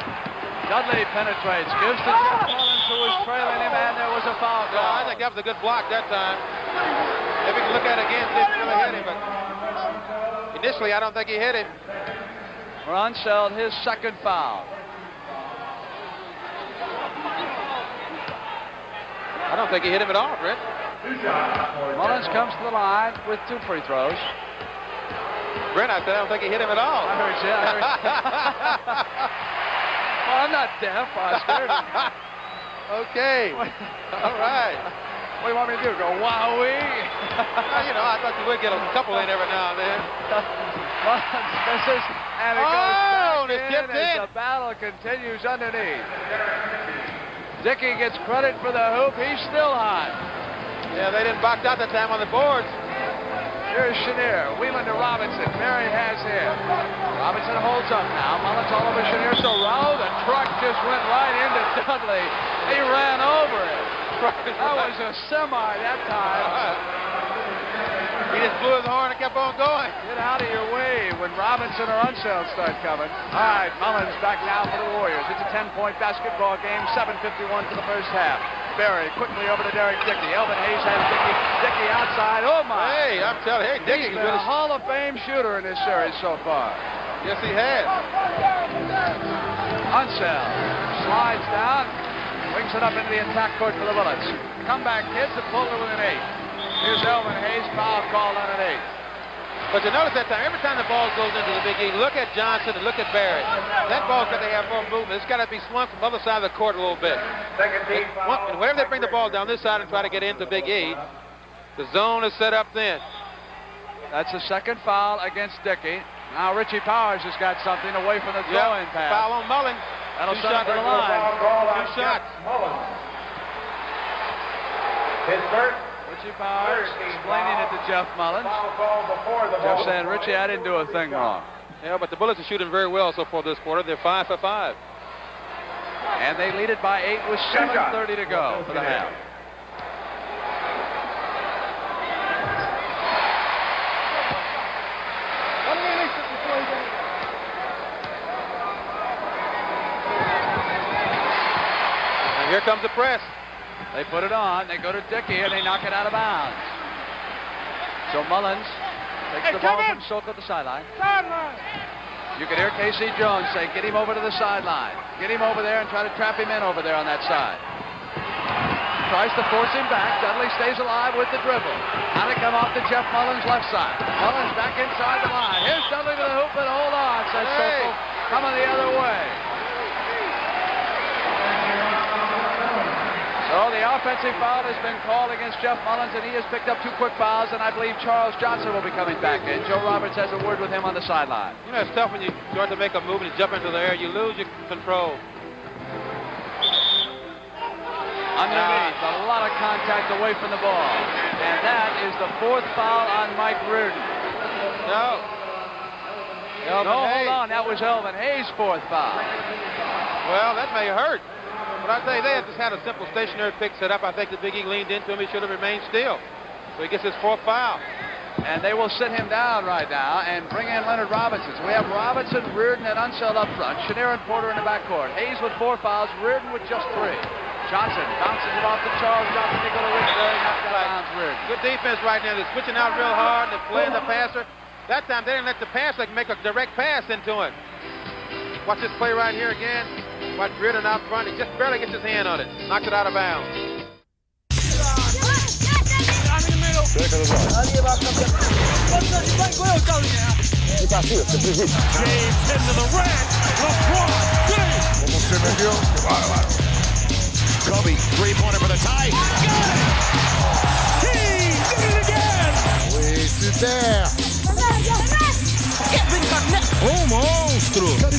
Dudley penetrates. Gives to Jeff Mullins, who was trailing him, and there was a foul call. I think that was a good block that time. If we can look at it again, didn't really hit him, but initially I don't think he hit him. For Unseld, his second foul. I don't think he hit him at all, Brett. Mullins comes to the line with 2 free throws. Brent, I said I don't think he hit him at all. I heard you. Well, I'm not deaf, Oscar. Okay. All right. What do you want me to do? Go wowee? Well, I thought you would get a couple in every now and then. Mullins misses, and it goes back in as the battle continues underneath. Dickey gets credit for the hoop. He's still hot. Yeah, they didn't box out that time on the boards. Here's Chenier, wheeling to Robinson. Berry has him. Robinson holds up now. Mullins all over Chenier. So Rowe, the truck just went right into Dudley. He ran over it. That was a semi that time. He just blew his horn and kept on going. Get out of your way when Robinson or Unseld start coming. All right, Mullins back now for the Warriors. It's a 10-point basketball game. 7:51 for the first half. Berry quickly over to Derrick Dickey. Elvin Hayes has Dickey. Dickey outside. Oh, my. Hey, I'm telling you. Hey, Dickey's been a Hall of Fame shooter in this series so far. Yes, he has. Unseld slides down. Wings it up into the attack court for the Bullets. Comeback kids have pulled it with an 8. Here's Elvin Hayes. Foul called on an 8. But you notice that time, every time the ball goes into the Big E, look at Johnson and look at Berry. That ball's got to have more movement. It's got to be swung from the other side of the court a little bit. And whenever they bring the ball down this side and try to get into Big E, the zone is set up then. That's the second foul against Dickey. Now Richie Powers has got something away from the throw-in pass. Foul on Mullins. That'll send him to the line. 2 shots. His first. Richie Powers explaining it to Jeff Mullins. Jeff saying, Richie, I didn't do a thing wrong. Yeah, but the Bullets are shooting very well so far this quarter. They're 5 for 5. And they lead it by 8 with 7:30 to go for the half. here comes the press. They put it on. They go to Dickey, and they knock it out of bounds. So Mullins takes the ball from Sokol to the sideline. You can hear K.C. Jones say, get him over to the sideline. Get him over there and try to trap him in over there on that side. Tries to force him back. Dudley stays alive with the dribble. How to come off to Jeff Mullins' left side. Mullins back inside the line. Here's Dudley to the hoop, but hold on, says Sokol. Coming the other way. So the offensive foul has been called against Jeff Mullins, and he has picked up 2 quick fouls, and I believe Charles Johnson will be coming back in. Joe Roberts has a word with him on the sideline. You know, it's tough when you start to make a move and you jump into the air. You lose your control. Underneath, a lot of contact away from the ball. And that is the 4th foul on Mike Riordan. No, hold on. That was Elvin Hayes' 4th foul. Well, that may hurt. But I tell you, they have just had a simple stationary pick set up. I think the Big E leaned into him. He should have remained still. So he gets his 4th foul. And they will sit him down right now and bring in Leonard Robinson. So we have Robinson, Riordan, and Unseld up front. Chenier and Porter in the backcourt. Hayes with 4 fouls. Riordan with just 3. Johnson bounces it off to Charles Johnson. They go to Richie. Knocks out of bounds, Riordan. Good defense right now. They're switching out real hard. They're playing the passer. That time they didn't let the passer make a direct pass into him. Watch this play right here again. Watch Riordan out front. He just barely gets his hand on it. Knocks it out of bounds. James into the red. LeBron James. Kobe, 3-pointer for the tie. He did it again. Oui, super. Oh, monstro. 9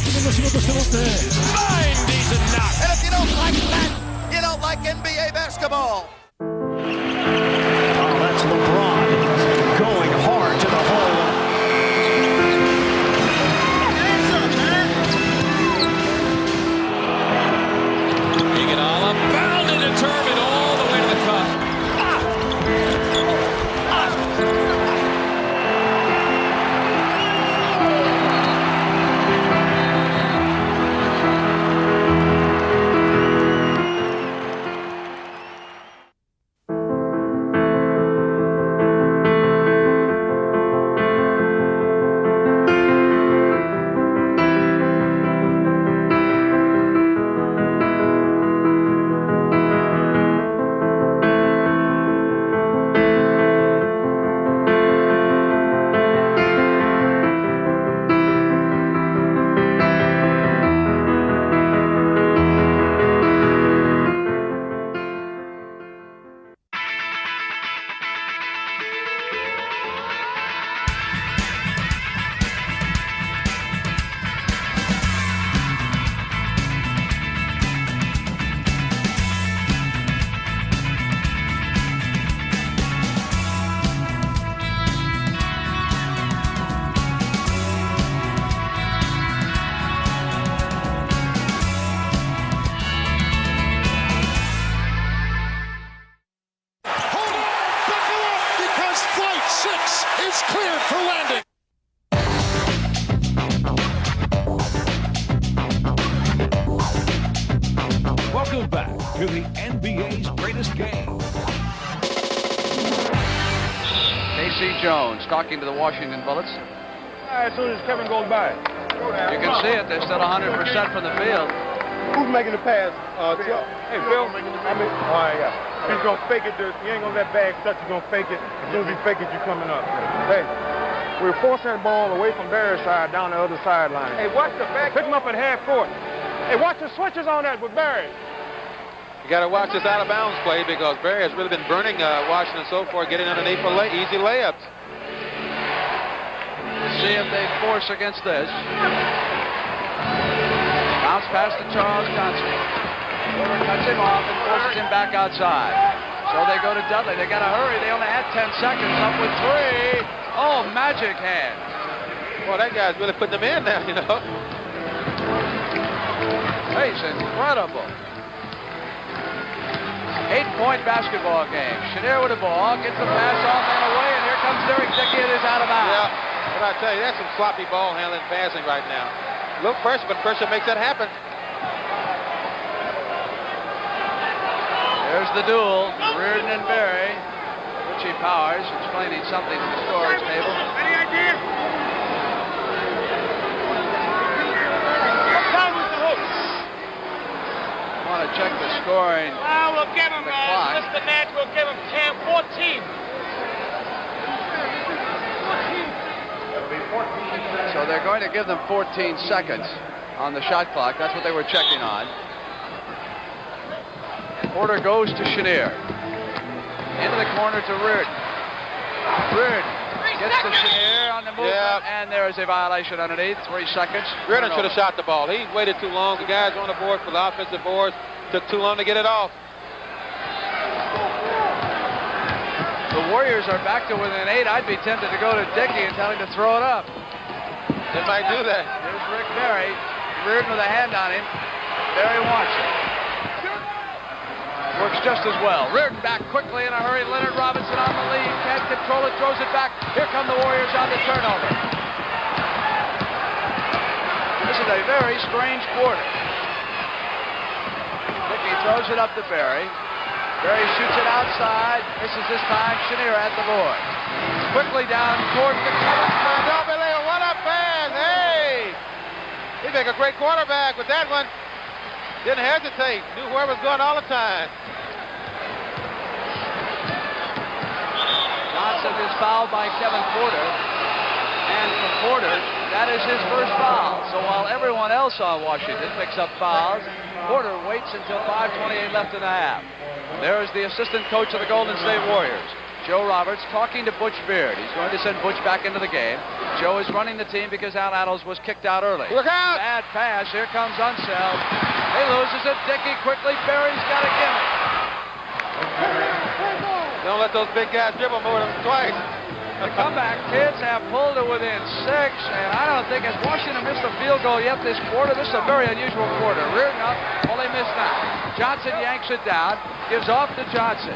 decent knocks. And if you don't like that, you don't like NBA basketball. Oh, that's LeBron going hard to the hole. Iguodala fouled and determined all the way to the cup. Welcome back to the NBA's greatest game. K.C. Jones talking to the Washington Bullets. As soon as Kevin goes by. You can see it. They're still 100% from the field. Who's making the pass? Phil. Hey, Phil. All right, yeah. He's going to fake it. You ain't going to let bag touch. He's going to fake it. As soon as he fake it, you're coming up. Hey, we're forcing that ball away from Barry's side down the other sideline. Hey, watch the back. Pick him up at half court. Hey, watch the switches on that with Barry. You got to watch this out of bounds play because Barry has really been burning Washington so far, getting underneath for easy layups. See if they force against this. Bounce pass to Charles Johnson. Porter cuts him off and forces him back outside. So they go to Dudley. They got to hurry. They only had 10 seconds. Up with 3. Oh, magic hand. Well, that guy's really putting them in now, you know. He's incredible. 8-point basketball game. Chenier with the ball, gets the pass off and away, and here comes Derrick. Dickey. It is out of bounds. Yeah, but I tell you, that's some sloppy ball handling passing right now. A little pressure, but pressure makes that happen. There's the duel. Riordan and Berry. Richie Powers explaining something to the scorer's table. Any idea? What time was the hook? I want to check the scoring. Well, we'll give him, clock. Mr. Nance, we'll give him 14. So they're going to give them 14 seconds on the shot clock. That's what they were checking on. Porter goes to Chenier. Into the corner to Riordan. Riordan gets to Chenier on the movement, and there is a violation underneath. 3 seconds. Riordan should have shot the ball. He waited too long. The guys on the board for the offensive boards took too long to get it off. The Warriors are back to within 8. I'd be tempted to go to Dickey and tell him to throw it up. They might do that. Here's Rick Berry. Riordan with a hand on him. Berry wants it. Works just as well. Riordan back quickly in a hurry. Leonard Robinson on the lead. Can't control it. Throws it back. Here come the Warriors on the turnover. This is a very strange quarter. Dickey throws it up to Berry. Berry shoots it outside. Misses this time. Chenier at the board. Quickly down towards the cover. Don't believe it. What a pass. Hey! He'd make a great quarterback with that one. Didn't hesitate. Knew where it was going all the time. Johnson is fouled by Kevin Porter. And for Porter, that is his first foul. So while everyone else on Washington picks up fouls, Porter waits until 5:28 left in the half. There is the assistant coach of the Golden State Warriors, Joe Roberts, talking to Butch Beard. He's going to send Butch back into the game. Joe is running the team because Al Attles was kicked out early. Look out! Bad pass. Here comes Unseld. He loses it. Dickey quickly. Berry's got a gimme. Don't let those big guys dribble more than twice. The comeback kids have pulled it within 6, and I don't think as Washington missed a field goal yet this quarter. This is a very unusual quarter. Riordan up. Well, they missed that. Johnson yanks it down. Gives off to Johnson.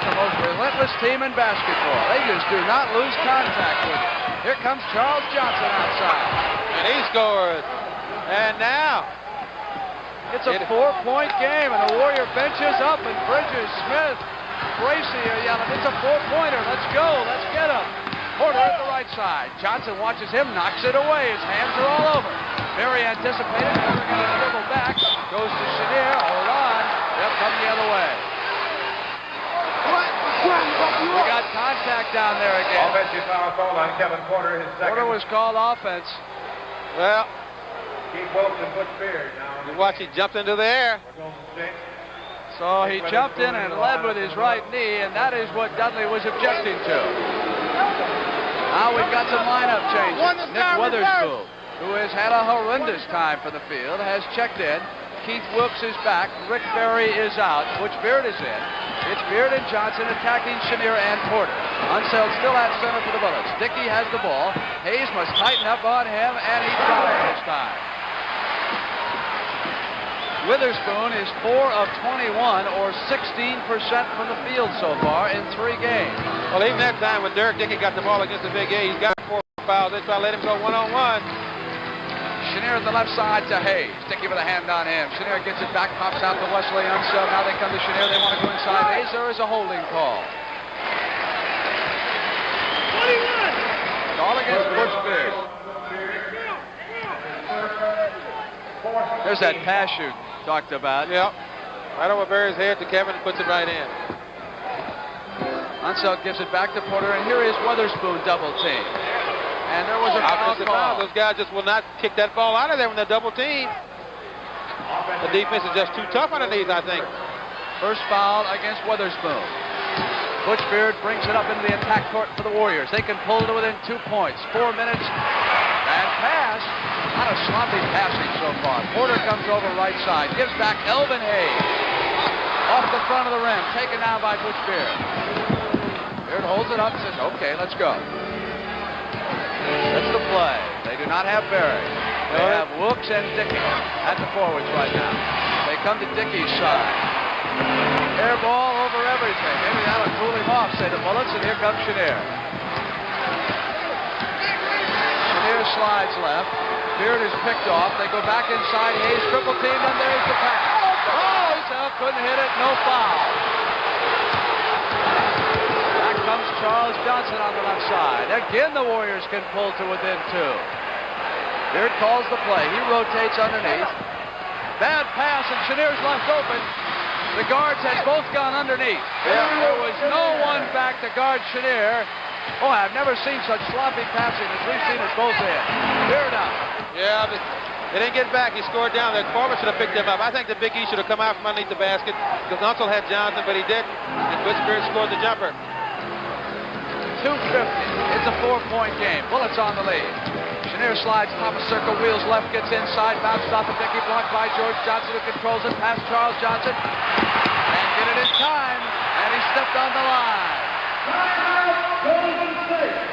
The most relentless team in basketball. They just do not lose contact with it. Here comes Charles Johnson outside. And he scores. And now it's a 4-point game, and the Warrior bench is up, and Bridges, Smith, Gracie are yelling, it's a 4-pointer. Let's go. Let's get him. Porter at the right side. Johnson watches him, knocks it away. His hands are all over. Very anticipated. Porter going to dribble back. Goes to Chenier. Hold on. They'll come the other way. We got contact down there again. Offensive foul called on Kevin Porter, his second. Porter was called offense. Well, Keith Wilkes and Butch Beard now. you watch, he jumped into the air. So he jumped in and led with his right knee, and that is what Dudley was objecting to. Now we've got some lineup changes. Nick Weatherspoon, who has had a horrendous time for the field, has checked in. Keith Wilkes is back. Rick Berry is out. Butch Beard is in. It's Beard and Johnson attacking Chenier and Porter. Unseld still at center for the Bullets. Dickey has the ball. Hayes must tighten up on him, and he got it this time. Witherspoon is 4 of 21, or 16% from the field so far in 3 games. Well, even that time when Derrick Dickey got the ball against the Big A, he's got 4 fouls. They try to let him go one-on-one. Chenier at the left side to Hayes. Dickey with a hand on him. Chenier gets it back, pops out to Wesley Unseld. Now they come to Chenier. They want to go inside Hayes. There is a holding call. Call against Butch Beard. There's that pass you talked about. Yep. Right over Berry's head to Kevin and puts it right in. Unseld gives it back to Porter, and here is Weatherspoon double team. And there was a foul call. Those guys just will not kick that ball out of there when they're double team. The defense is just too tough underneath, I think. First foul against Weatherspoon. Butch Beard brings it up into the attack court for the Warriors. They can pull to within 2 points. 4 minutes. And pass. Not a sloppy passing so far. Porter comes over right side. Gives back Elvin Hayes. Off the front of the rim. Taken down by Butch Beard. Beard holds it up and says, okay, let's go. That's the play. They do not have Berry. They have Wilkes and Dickey at the forwards right now. They come to Dickey's side. Air ball over everything. Maybe that'll cool him off, say the Bullets, and here comes Chenier. Chenier slides left. Beard is picked off. They go back inside. Hayes triple teamed, and there's the pass. Oh, he's couldn't hit it, no foul. Back comes Charles Johnson on the left side. Again, the Warriors can pull to within 2. Here calls the play. He rotates underneath. Bad pass, and Chenier's left open. The guards had both gone underneath. There was no one back to guard Chenier. Oh, I've never seen such sloppy passing as we've seen at both ends. Riordan. Yeah, but they didn't get back. He scored down there. Corbin should have picked him up. I think the Big E should have come out from underneath the basket because Unseld had Johnson, but he didn't. And Butch scored the jumper. 2:50. It's a 4-point game. Bullets on the lead. Chenier slides top of circle, wheels left, gets inside, bounces off the Dickey, blocked by George Johnson, who controls it, past Charles Johnson. And get it in time, and he stepped on the line. Golden State.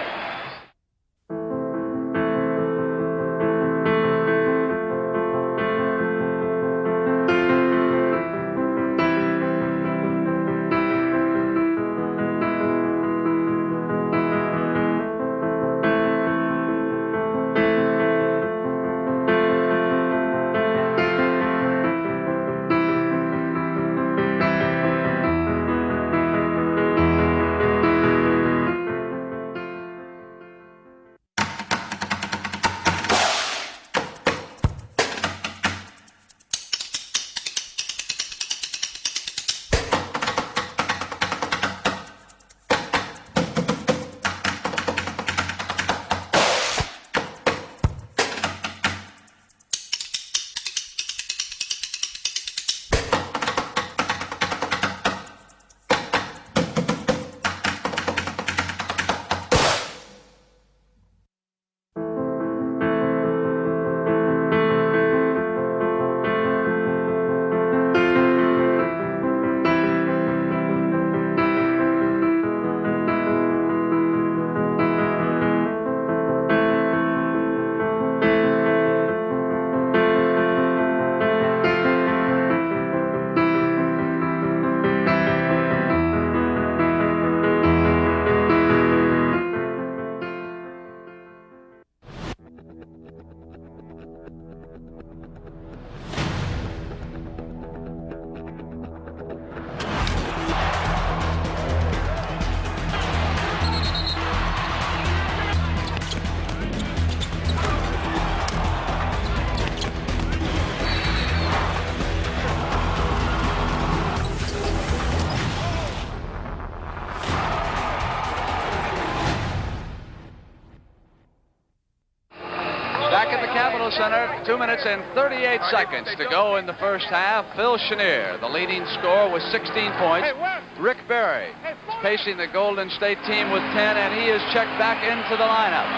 Center, 2 minutes and 38 seconds to go in the first half. Phil Chenier, the leading scorer with 16 points. Rick Barry is pacing the Golden State team with 10, and he is checked back into the lineup.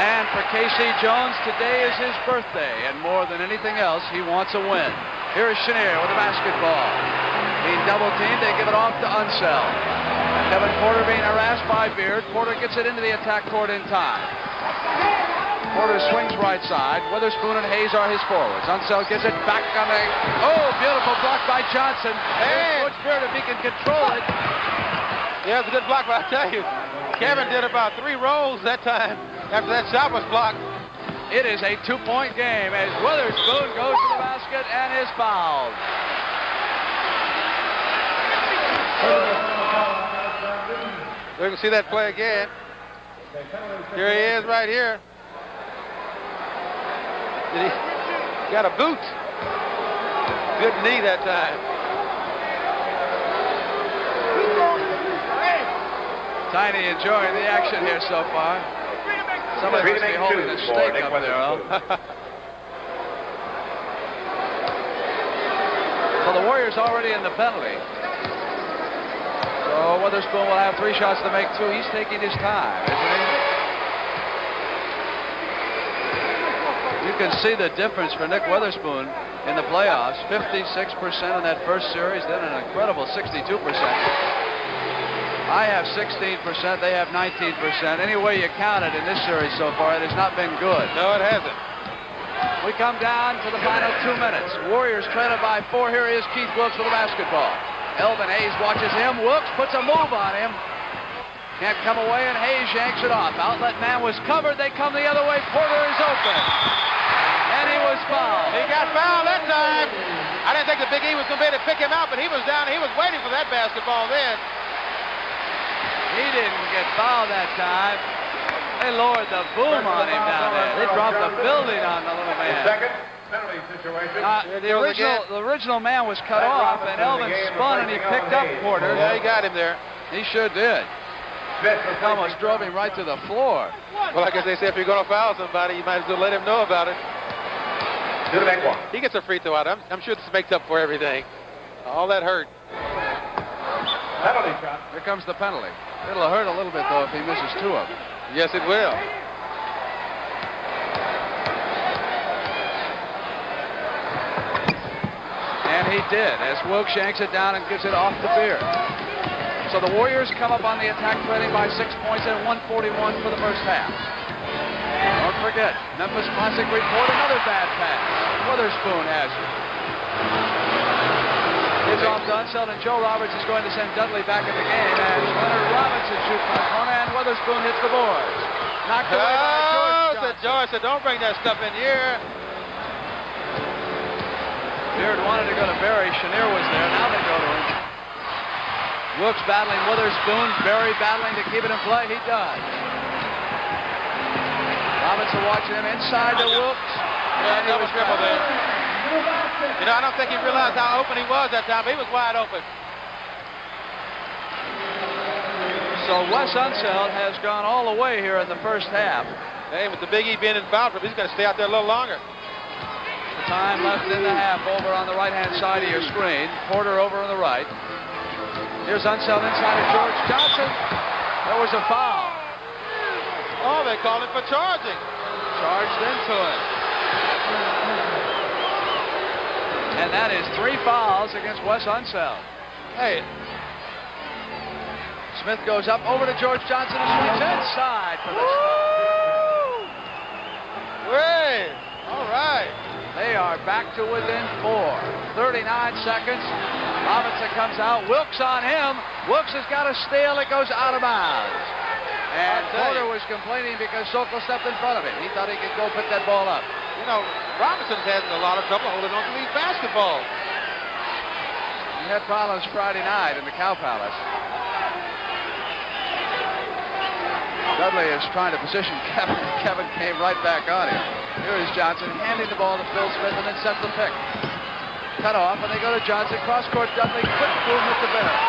And for Casey Jones, today is his birthday, and more than anything else, he wants a win. Here is Chenier with the basketball. Being double-teamed, they give it off to Unseld. Kevin Porter being harassed by Beard. Porter gets it into the attack court in time. Porter swings right side. Weatherspoon and Hayes are his forwards. Unseld gets it back on the... Oh, beautiful block by Johnson. Hey, Coach Beard, if he can control it. Yeah, it's a good block, but I tell you, Kevin did about 3 rolls that time after that shot was blocked. It is a 2-point game as Weatherspoon goes to the basket and is fouled. We can see that play again. Here he is right here. He got a boot. Good knee that time. Tiny enjoying the action here so far. Somebody must be holding a steak up there, huh? So the Warriors already in the penalty. So Weatherspoon will have 3 shots to make 2. He's taking his time, isn't he? You can see the difference for Nick Weatherspoon in the playoffs. 56% in that first series, then an incredible 62%. I have 16%, they have 19%. Any way you count it in this series so far, it has not been good. No, it hasn't. We come down to the final 2 minutes. Warriors trailing by 4. Here is Keith Wilkes with the basketball. Elvin Hayes watches him. Wilkes puts a move on him. Can't come away, and Hayes yanks it off. Outlet man was covered. They come the other way. Porter is open. And he was fouled. He got fouled that time. I didn't think the Big E was going to be able to pick him out, but he was down. He was waiting for that basketball then. He didn't get fouled that time. They lowered the boom on him down there. They dropped the building on the little man. Second penalty situation. The original man was cut off, and Elvin spun and he picked up Porter. Yeah, he got him there. He sure did. Almost drove him right to the floor. Well, I guess they say if you're going to foul somebody, you might as well let him know about it. To the next one. He gets a free throw out. I'm sure this makes up for everything. All that hurt. Penalty shot. Here comes the penalty. It'll hurt a little bit, though, if he misses two of them. Yes, it will. And he did, as Wilkes shanks it down and gives it off the beard. So the Warriors come up on the attack, trailing by 6 points at 141 for the first half. Don't forget, Memphis Classic report another bad pass. Weatherspoon has it. It's off to Unseld, and Joe Roberts is going to send Dudley back in the game. And Leonard Robinson shoots from the corner, and Weatherspoon hits the boards. Knocked away by George Johnson. George said, don't bring that stuff in here. Beard wanted to go to Barry. Chenier was there. Now they go to him. Wilkes battling Weatherspoon. Barry battling to keep it in play. He does. Robinson watching him inside to Wilkes. Yeah, double triple there. You know, I don't think he realized how open he was that time. He was wide open. So Wes Unseld has gone all the way here in the first half. Hey, with the Big E being in foul trouble, he's going to stay out there a little longer. Time left in the half over on the right-hand side of your screen. Porter over on the right. Here's Unseld inside of George Johnson. There was a foul. Oh, they called him for charging. Charged into it. And that is 3 fouls against Wes Unseld. Hey. Smith goes up over to George Johnson and swings inside for the stop. Way. All right. They are back to within 4. 39 seconds. Robinson comes out. Wilkes on him. Wilkes has got a steal. It goes out of bounds. And Porter was complaining because Sokol stepped in front of him. He thought he could go pick that ball up. You know, Robinson's had a lot of trouble holding on to these basketballs. He had problems Friday night in the Cow Palace. Dudley is trying to position Kevin. Kevin came right back on him. Here is Johnson handing the ball to Phil Smith and then sets the pick. Cut off, and they go to Johnson. Cross-court Dudley. Quick movement to Bennett.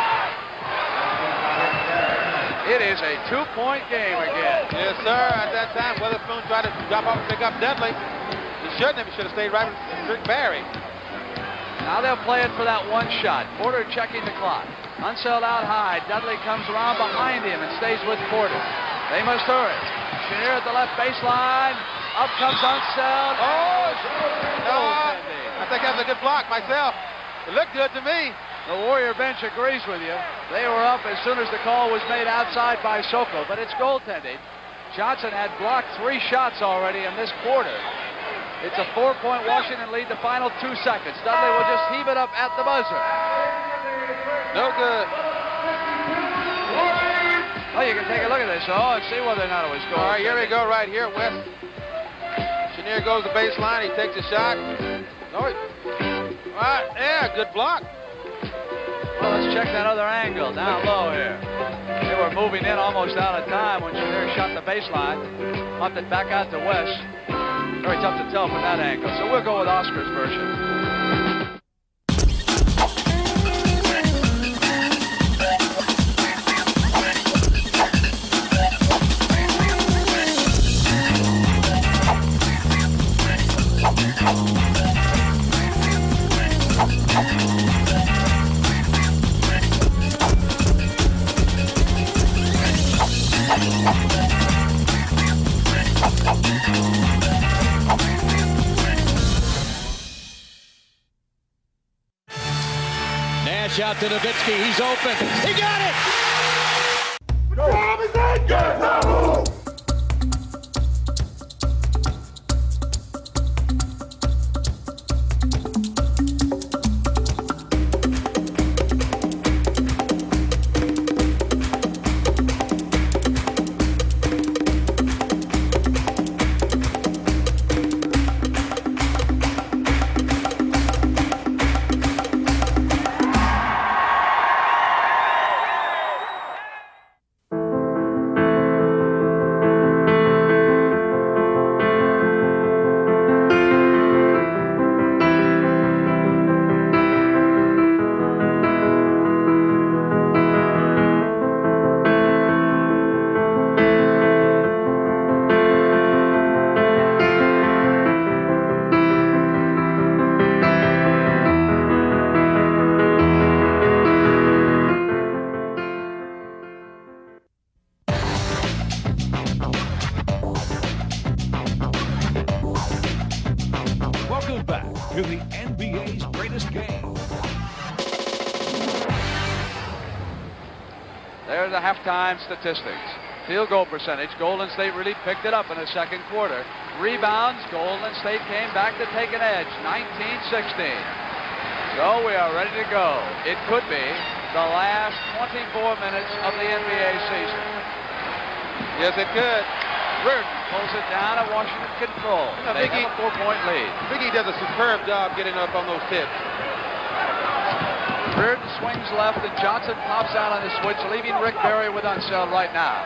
It is a 2-point game again. Yes, sir. At that time, Weatherspoon tried to drop off and pick up Dudley. He shouldn't have. He should have stayed right with Barry. Now they'll play it for that one shot. Porter checking the clock. Unseld out high. Dudley comes around behind him and stays with Porter. They must hurry. Chenier at the left baseline. Up comes Unseld. Oh, no. I think that was a good block myself. It looked good to me. The Warrior bench agrees with you. They were up as soon as the call was made outside by Sokol, but it's goaltending. Johnson had blocked 3 shots already in this quarter. It's a 4-point Washington lead, the final 2 seconds. Dudley will just heave it up at the buzzer. No good. Well, you can take a look at this, and see whether or not it was goal. All right, here we go right here, West. Chenier goes to baseline. He takes a shot. No, all right, yeah, good block. Well, let's check that other angle down low here. They were moving in almost out of time when Chenier shot the baseline. Pumped it back out to West. Very tough to tell from that angle. So we'll go with Oscar's version. Out to Nowitzki, he's open. He got it! to the NBA's greatest game. There are the halftime statistics. Field goal percentage, Golden State really picked it up in the second quarter. Rebounds, Golden State came back to take an edge, 19-16. So we are ready to go. It could be the last 24 minutes of the NBA season. Yes, it could. Riordan pulls it down and Washington control. They have a 4-point lead. Dickey does a superb job getting up on those tips. Riordan swings left and Johnson pops out on the switch, leaving Rick Barry with Unseld right now.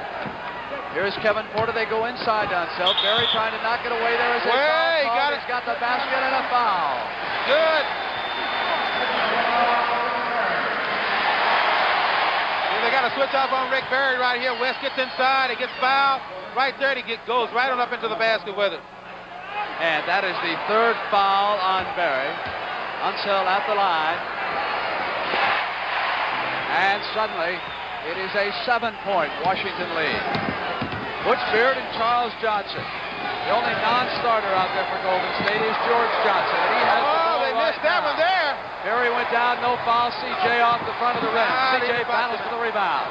Here's Kevin Porter. They go inside to Unseld. Barry trying to knock it away. There is a foul. He's got the basket and a foul. Good. They got to switch off on Rick Barry right here. West gets inside. He gets fouled. Right there, he goes right on up into the basket with it. And that is the third foul on Barry. Unseld at the line. And suddenly, it is a 7-point Washington lead. Butch Beard and Charles Johnson. The only non-starter out there for Golden State is George Johnson. And he has the ball they right missed that now. one there. Barry went down, no foul. C.J. off the front of the rim. C.J. battles for the rebound.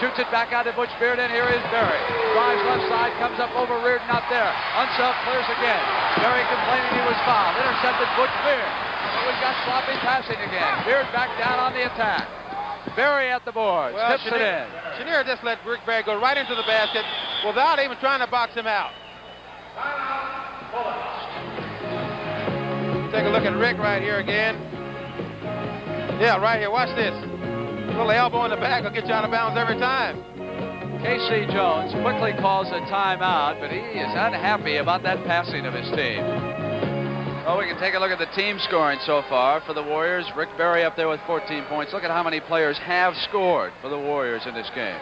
Shoots it back out to Butch Beard, and here is Barry. Drives left side, comes up over Riordan, not there. Unseld clears again. Barry complaining he was fouled. Intercepted Butch Beard. So we've got sloppy passing again. Beard back down on the attack. Barry at the boards. Tips it in. Chenier just let Rick Barry go right into the basket without even trying to box him out. Take a look at Rick right here again. Yeah, right here. Watch this. Little elbow in the back will get you out of bounds every time. K.C. Jones quickly calls a timeout, but he is unhappy about that passing of his team. Well, we can take a look at the team scoring so far for the Warriors. Rick Barry up there with 14 points. Look at how many players have scored for the Warriors in this game.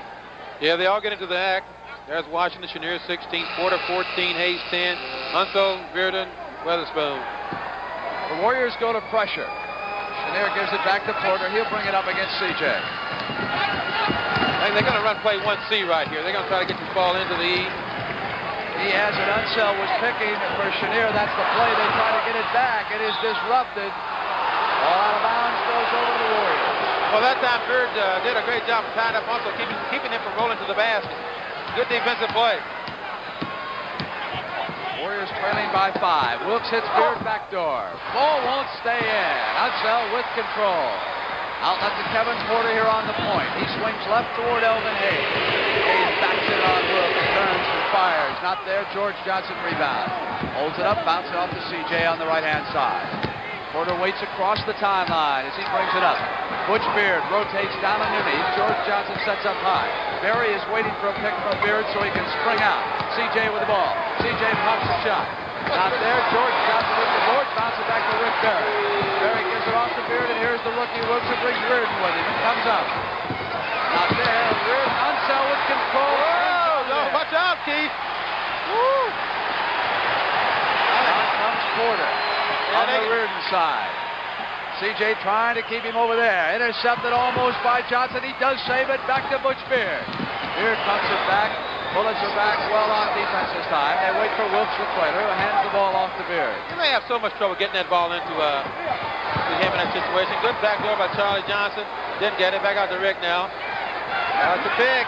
Yeah, they all get into the act. There's Washington, Chenier 16, Porter 14, Hayes 10, Unseld, Riordan, Weatherspoon. The Warriors go to pressure. Chenier gives it back to Porter. He'll bring it up against C.J. They're going to run play 1C right here. They're going to try to get this ball into the E. He has it. Unseld was picking for Chenier. That's the play. They try to get it back. It is disrupted. Ball out of bounds goes over to the Warriors. Well, that time Bird did a great job of tying up also keeping him from rolling to the basket. Good defensive play. Warriors trailing by 5. Wilkes hits Beard backdoor. Ball won't stay in. Unseld with control. Outlet to Kevin Porter here on the point. He swings left toward Elvin Hayes. Hayes backs it on Wilkes. Turns and fires. Not there. George Johnson rebound. Holds it up. Bounces off to C.J. on the right-hand side. Porter waits across the timeline as he brings it up. Butch Beard rotates down underneath. George Johnson sets up high. Barry is waiting for a pick from Beard so he can spring out. C.J. with the ball. C.J. pops a shot. Not there. George Johnson with the board. Bounces back to Rick Barry. Barry gives it off to Beard, and here's the rookie Wilkes who brings Riordan with him. It comes up. Not there. Riordan. Unseld with control. Oh, no. Watch out, Keith. Woo. Out comes Porter on the Riordan side. C.J. trying to keep him over there. Intercepted almost by Johnson. He does save it. Back to Butch Beard. Beard pumps it back. Bullets are back well on defense this time. They wait for Wilkes the trailer, who hands the ball off to Beard. You may have so much trouble getting that ball into him in that situation. Good backdoor by Charlie Johnson. Didn't get it. Back out to Rick now. That's a pick.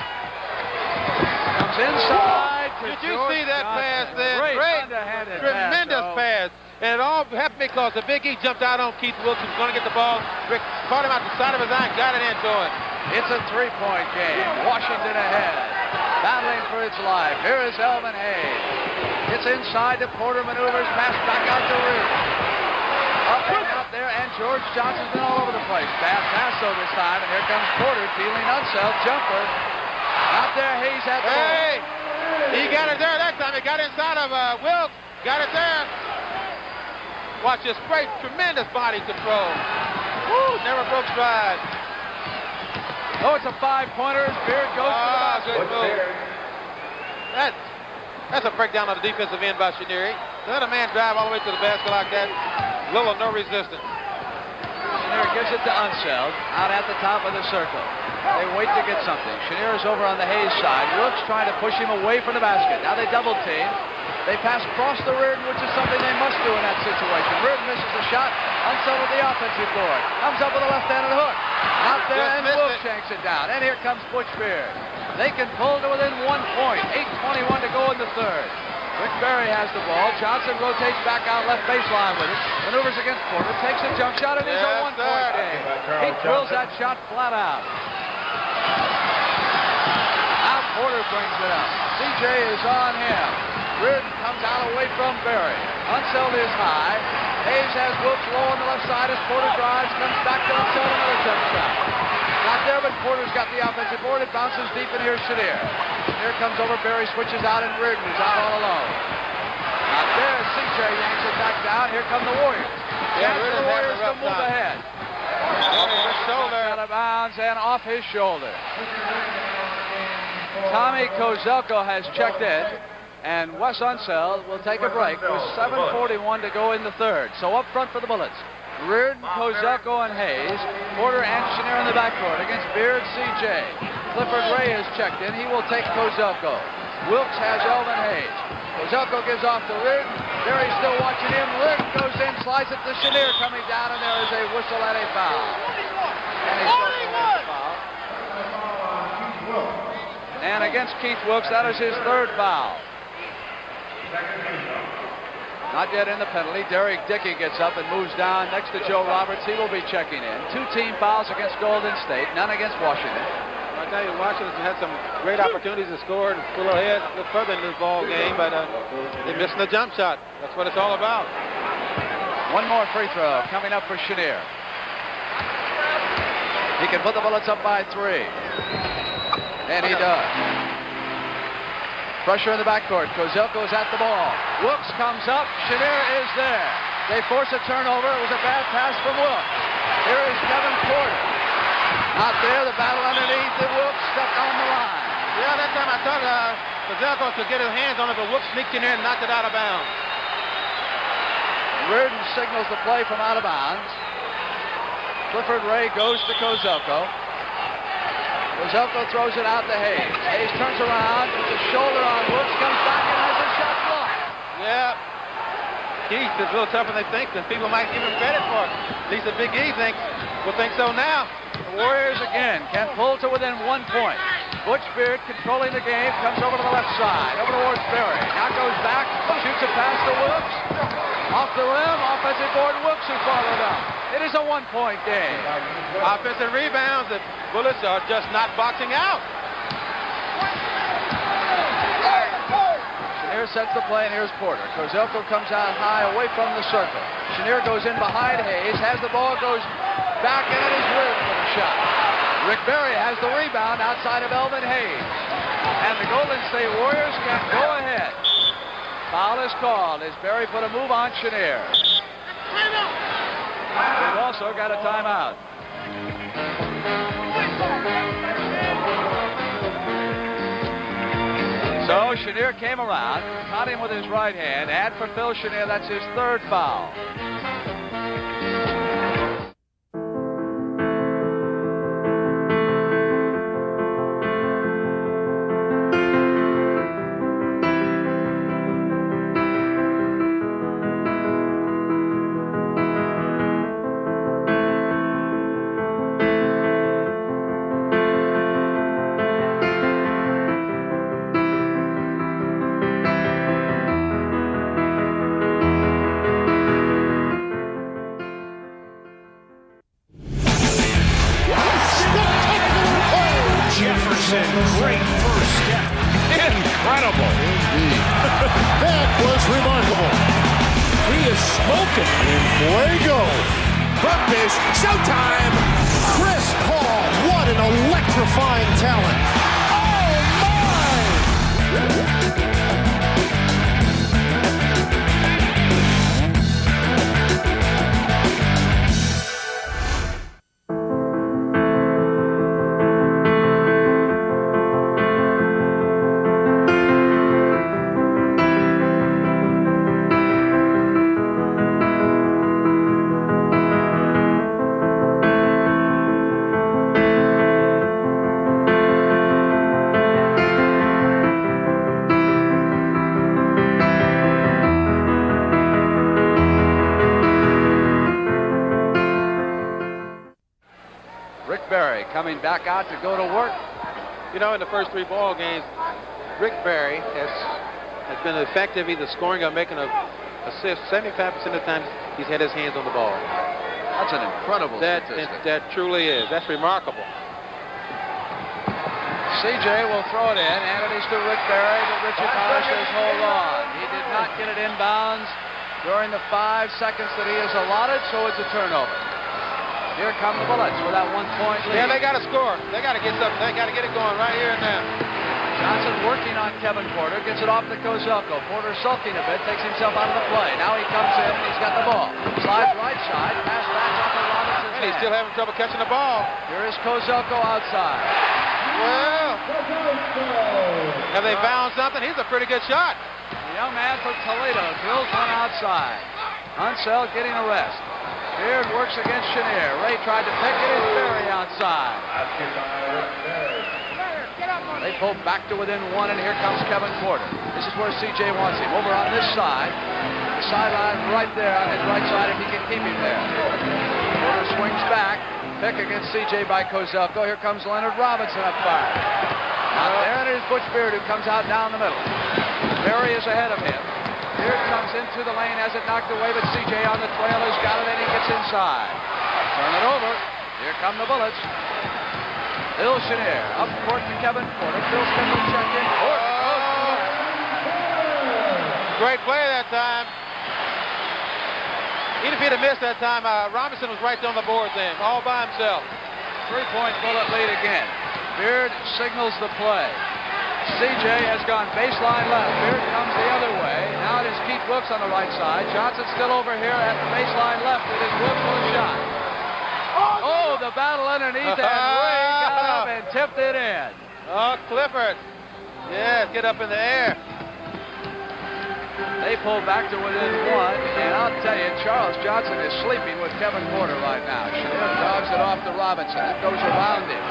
Comes inside to Did you George see that Johnson. pass there? Great underhanded Tremendous pass. And it all happened because the Big E jumped out on Keith Wilkes. He was going to get the ball. Rick caught him out the side of his eye and got it into it. It's a 3-point game. Washington ahead. Battling for its life. Here is Elvin Hayes. It's inside to Porter, maneuvers, pass back out to Riordan. Up and out there, and George Johnson's been all over the place. Bad pass though this time, and here comes Porter, feeling Unseld, jumper. Out there, Hayes at the Hey! He got it there that time. He got inside of Wilkes. Got it there. Watch this great, tremendous body control. Woo, never broke stride. Oh, it's a 5-pointer. Beard goes to the basket. Good move. That's a breakdown on the defensive end by Chenier. Let a man drive all the way to the basket like that. Little or no resistance. Chenier gives it to Unseld out at the top of the circle. They wait to get something. Chenier is over on the Hayes side. Wilkes trying to push him away from the basket. Now they double team. They pass across the Riordan, which is something they must do in that situation. Riordan misses the shot. Unseld with the offensive board. Comes up with a left-handed hook. Out there, and Wilkes shanks it down. And here comes Butch Beard. They can pull to within 1 point. 8:21 to go in the third. Rick Barry has the ball. Johnson rotates back out left baseline with it. Maneuvers against Porter. Takes a jump shot. It is a 1 point game. He drills that shot flat out. Now Porter brings it up. CJ is on him. Riordan comes out away from Barry. Unseld is high. Hayes has Wilkes low on the left side as Porter drives. Comes back to Unseld. Another jump shot. Not there, but Porter's got the offensive board. It bounces deep, and here's Chenier. Chenier comes over. Barry switches out, and Riordan is out all alone. Not there. CJ yanks it back down. Here come the Warriors. Yeah, the Warriors to move ahead. Shoulder. Out of bounds and off his shoulder. Tommy Kozelko has checked in, and Wes Unseld will take a break with 7:41 to go in the third. So up front for the Bullets. Riordan, Kozelko, and Hayes. Porter and Chenier in the backcourt against Beard, CJ. Clifford Ray has checked in. He will take Kozelko. Wilkes has Elvin Hayes. Kozelko gives off to Riordan. Barry's still watching him. Riordan goes in, slides it to Chenier coming down, and there is a whistle and a foul. And he starts away with the foul. And against Keith Wilkes, that is his third foul. Not yet in the penalty. Derrick Dickey gets up and moves down next to Joe Roberts. He will be checking in. 2 team fouls against Golden State, none against Washington. I tell you, Washington had some great opportunities to score and pull ahead a little further in this ball game, but they're missing the jump shot. That's what it's all about. One more free throw coming up for Chenier. He can put the Bullets up by 3. And he does. Pressure in the backcourt. Kozelko is at the ball. Wilkes comes up. Chenier is there. They force a turnover. It was a bad pass from Wilkes. Here is Kevin Porter. Not there. The battle underneath. And Wilkes stepped on the line. Yeah, that time I thought Kozelko could get his hands on it, but Wilkes sneaked in there and knocked it out of bounds. Riordan signals the play from out of bounds. Clifford Ray goes to Kozelko. Kozelko throws it out to Hayes. Hayes turns around, puts his shoulder on Wilkes, comes back and has a shot blocked. Yeah. Keith is a little tougher than they think, and people might give him credit for it. At least the Big E will think so now. The Warriors again can pull to within 1 point. Butch Beard controlling the game, comes over to the left side, over towards Barry. Now goes back, shoots a pass to Wilkes. Off the rim, offensive board, Wilkes who followed up. It is a 1 point game. Offensive rebounds, the Bullets are just not boxing out. Chenier sets the play, and here's Porter. Kozelko comes out high away from the circle. Chenier goes in behind Hayes, has the ball, goes back, and it is Riordan with a shot. Rick Barry has the rebound outside of Elvin Hayes. And the Golden State Warriors can go ahead. Foul is called as Barry put a move on Chenier. They've also got a timeout. So Chenier came around, caught him with his right hand, and for Phil Chenier, that's his third foul. Great first step. Incredible. Indeed. That was remarkable. He is smoking. In fuego. Bumpus. Showtime. Chris Paul, what an electrifying talent. Oh, my! coming back out to go to work. You know, in the first 3 ball games, Rick Barry has been effective either scoring or making an assist. 75% of the time he's had his hands on the ball. That's an incredible statistic. That truly is. That's remarkable. CJ will throw it in, and it is to Rick Barry, but Richie Powers says hold on. He did not get it inbounds during the 5 seconds that he is allotted, so it's a turnover. Here come the Bullets with that 1-point lead. Yeah, they got to score. They got to get something. They got to get it going right here and now. Johnson working on Kevin Porter, gets it off to Kozelko. Porter sulking a bit, takes himself out of the play. Now he comes in, he's got the ball. Slides right side, pass back off of Robinson's And he's still having trouble catching the ball. Here is Kozelko outside. Well, have they found something? He's a pretty good shot. The young man from Toledo drills one outside. Unseld getting a rest. Beard works against Chenier. Ray tried to pick it. It's Barry outside. They pull back to within 1, and here comes Kevin Porter. This is where CJ wants him. Over on this side. The sideline right there on his right side, if he can keep him there. Porter swings back. Pick against CJ by Kozelko. Here comes Leonard Robinson up fire. Now there it is Butch Beard who comes out down the middle. Barry is ahead of him. Beard comes into the lane, has it knocked away, but CJ on the trail has got it, and he gets inside. Turn it over. Here come the Bullets. Bill Chenier up court to Kevin Porter. Phil Smith will check in. Great play that time. Even if he'd have missed that time, Robinson was right there on the board then, all by himself. 3-point Bullet lead again. Beard signals the play. CJ has gone baseline left. Beard comes the other way. Now it is Keith Wilkes on the right side. Johnson still over here at the baseline left. It is Wilkes with a shot. Oh, the battle underneath, and Ray got up and tipped it in. Oh, Clifford. Yeah, get up in the air. They pull back to within 1, and I'll tell you, Charles Johnson is sleeping with Kevin Porter right now. Chenier dogs it off to Robinson. It goes around him.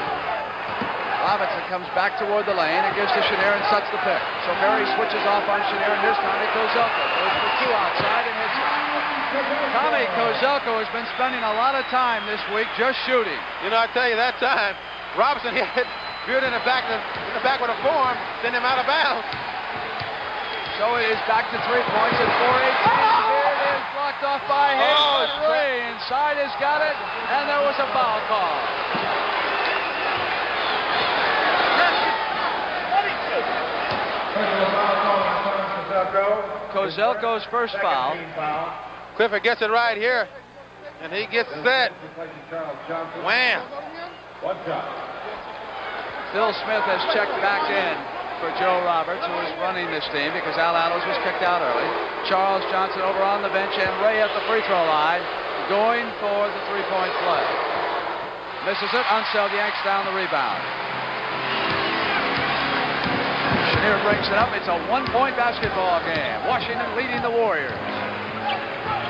Robinson comes back toward the lane and gives to Chenier and sets the pick. So Barry switches off on Chenier, and this time it goes up. Goes for 2 outside and hits it. Tommy Kozelko has been spending a lot of time this week just shooting. You know, I tell you, that time, Robinson hit Beard in the back with a forearm, send him out of bounds. So it is back to 3 points at 4-18. Beard is blocked off by him. Ray inside has got it, and there was a foul call. Kozelko's first foul. Clifford gets it right here, and he gets set. Wham! Phil Smith has checked back in for Joe Roberts, who is running this team because Al Attles was kicked out early. Charles Johnson over on the bench, and Ray at the free throw line going for the 3-point play. Misses it. Unseld yanks down the rebound. Chenier brings it up. It's a 1-point basketball game. Washington leading the Warriors.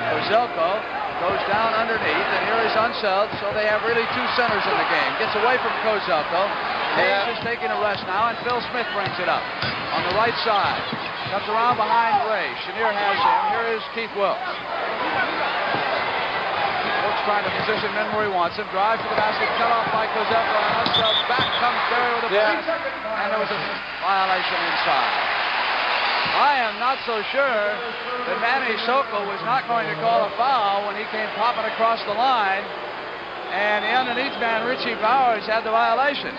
Kozelko goes down underneath, and here is Unseld, so they have really 2 centers in the game. Gets away from Kozelko. Hayes is taking a rest now, and Phil Smith brings it up on the right side. Comes around behind Ray. Chenier has him. Here is Keith Wilkes. Wilkes trying to position him where he wants him. Drive to the basket, cut off by Kozelko, and Unseld back comes Barry with a piece, and there was a violation inside. I am not so sure that Manny Sokol was not going to call a foul when he came popping across the line, and the underneath man, Richie Powers, had the violation.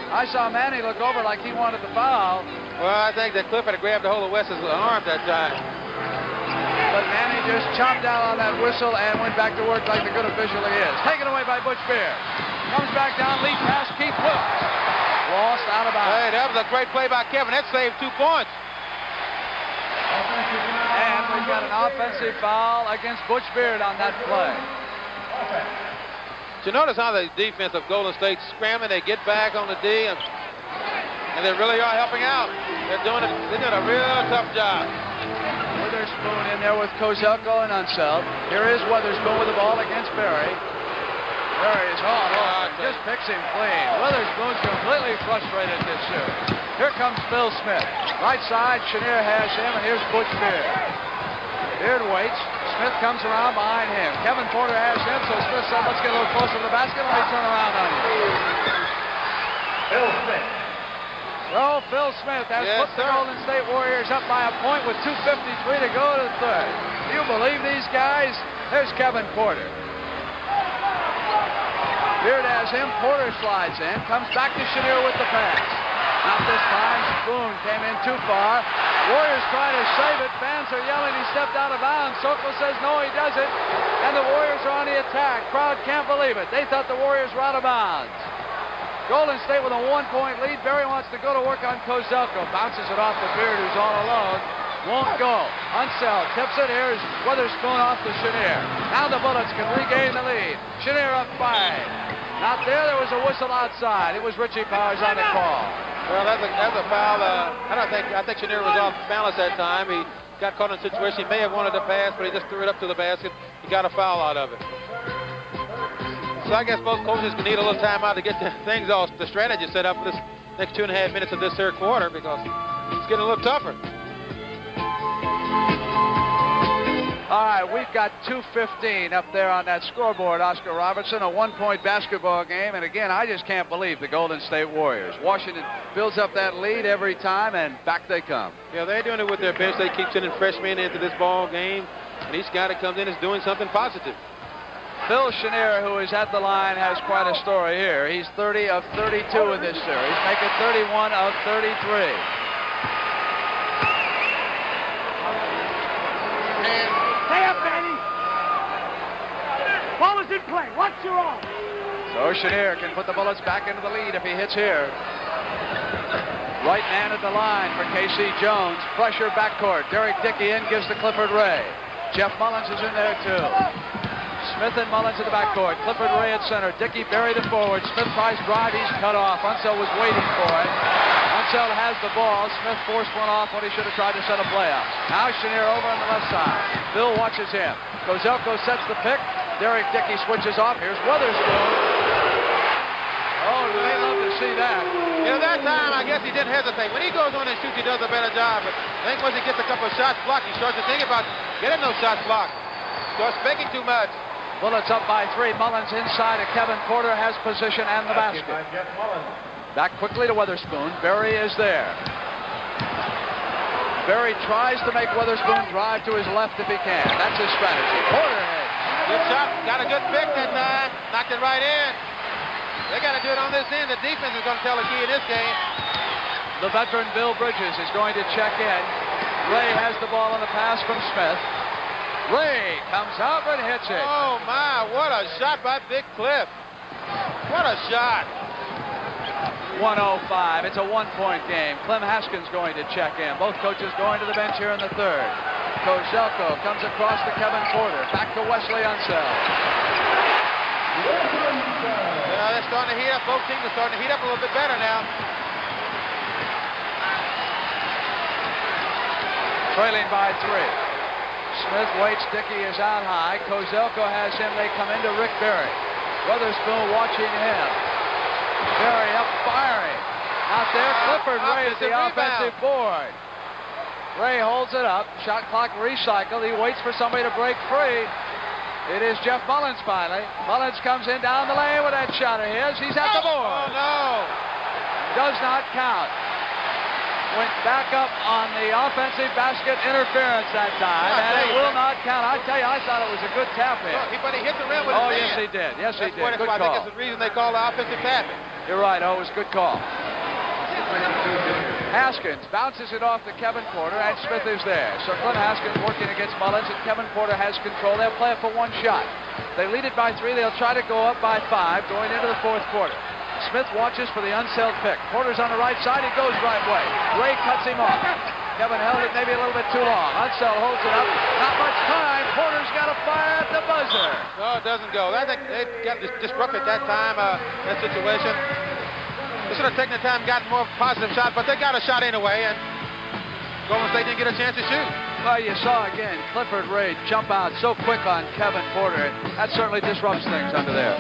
I saw Manny look over like he wanted the foul. Well, I think that Clifford grabbed a hold of Wes's arm that time. But Manny just chomped down on that whistle and went back to work like the good official he is. Taken away by Butch Beard. Comes back down, lead pass, Keith Wilkes. Lost out of bounds. Hey, that was a great play by Kevin. That saved 2 points. And we've got an offensive foul against Butch Beard on that play. Did you notice how the defense of Golden State scrambling? They get back on the D, and they really are helping out. They're doing a real tough job. Weatherspoon in there with Kozelko and Unseld. Here is Weatherspoon with the ball against Barry. Barry is just picks him clean. Weatherspoon's completely frustrated this shoot. Here comes Phil Smith. Right side, Chenier has him, and here's Butch Beard. Beard waits. Smith comes around behind him. Kevin Porter has him, so Smith said, let's get a little closer to the basket. Let me turn around on you. Phil Smith. So Phil Smith has put the Golden State Warriors up by a point with 2:53 to go to the third. Do you believe these guys? There's Kevin Porter. Beard has him. Porter slides in. Comes back to Chenier with the pass. Not this time. Spoon came in too far. Warriors trying to save it. Fans are yelling he stepped out of bounds. Sokol says no, he doesn't. And the Warriors are on the attack. Crowd can't believe it. They thought the Warriors were out of bounds. Golden State with a 1-point lead. Barry wants to go to work on Kozelko. Bounces it off the Beard, who's all alone. Won't go. Unseld tips it. Here's Weatherspoon off to Chenier. Now the Bullets can regain the lead. Chenier up 5. Not there. There was a whistle outside. It was Richie Powers on the call. Well, that's a foul. I think Chenier was off balance that time. He got caught in a situation. He may have wanted to pass, but he just threw it up to the basket. He got a foul out of it. So I guess both coaches can need a little time out to get the things all, the strategy set up for this next 2.5 minutes of this third quarter, because it's getting a little tougher. All right, we've got 2:15 up there on that scoreboard, Oscar Robertson, a 1-point basketball game. And again, I just can't believe the Golden State Warriors. Washington builds up that lead every time, and back they come. Yeah, they're doing it with their bench. They keep sending freshmen into this ball game, and each guy that comes in is doing something positive. Phil Chenier, who is at the line, has quite a story here. He's 30 of 32 in this series, making 31 of 33. Stay up, Manny. Ball is in play. Watch your arm. So Chenier can put the Bullets back into the lead if he hits here. Right man at the line for K.C. Jones. Pressure backcourt. Derrick Dickey in, gives to Clifford Ray. Jeff Mullins is in there too. Smith and Mullins at the backcourt. Clifford Ray at center. Dickey buried it forward. Smith tries drive. He's cut off. Unseld was waiting for it. Unseld has the ball. Smith forced one off when he should have tried to set a play up. Now Chenier over on the left side. Bill watches him. Kozelko sets the pick. Derrick Dickey switches off. Here's Weatherspoon. Oh, do they love to see that? You know, that time, I guess he didn't hesitate. When he goes on and shoots, he does a better job. But I think once he gets a couple of shots blocked, he starts to think about getting those shots blocked. Starts faking too much. Bullets up by 3. Mullins inside of Kevin Porter has position and the basket. Back quickly to Weatherspoon. Barry is there. Barry tries to make Weatherspoon drive to his left if he can. That's his strategy. Porter heads. Good shot. Got a good pick that time. Knocked it right in. They got to do it on this end. The defense is going to tell the key in this game. The veteran Bill Bridges is going to check in. Ray has the ball on the pass from Smith. Ray comes up and hits it. Oh, my. What a shot by Big Cliff. What a shot. 105. It's a 1-point game. Clem Haskins going to check in. Both coaches going to the bench here in the third. Kozelko comes across to Kevin Porter. Back to Wesley Unseld. They're starting to heat up. Both teams are starting to heat up a little bit better now. Trailing by 3. Smith waits. Dickey is out high. Kozelko has him. They come into Rick Barry. Weatherspoon watching him. Barry up firing. Out there. Clifford Ray at the offensive board. Ray holds it up. Shot clock recycled. He waits for somebody to break free. It is Jeff Mullins finally. Mullins comes in down the lane with that shot of his. He's at the board. Oh, no. Does not count. Went back up on the offensive basket, interference that time, and it will not count. I tell you, I thought it was a good tap in. But he hit the rim with Oh, his yes, hand. he did. Yes, he did. Good I call. think that's the reason they call the offensive tapping. You're right. Oh, it was a good call. Haskins bounces it off to Kevin Porter, and Smith is there. So Clem Haskins working against Mullins, and Kevin Porter has control. They'll play it for 1 shot. They lead it by 3. They'll try to go up by 5 going into the fourth quarter. Smith watches for the Unseld pick. Porter's on the right side. He goes right way. Ray cuts him off. Kevin held it maybe a little bit too long. Unseld holds it up. Not much time. Porter's got to fire at the buzzer. No, it doesn't go. I think they got disrupted that time, that situation. They should have taken the time and gotten more positive shots, but they got a shot anyway, and Golden State didn't get a chance to shoot. Well, you saw again Clifford Ray jump out so quick on Kevin Porter. That certainly disrupts things under there.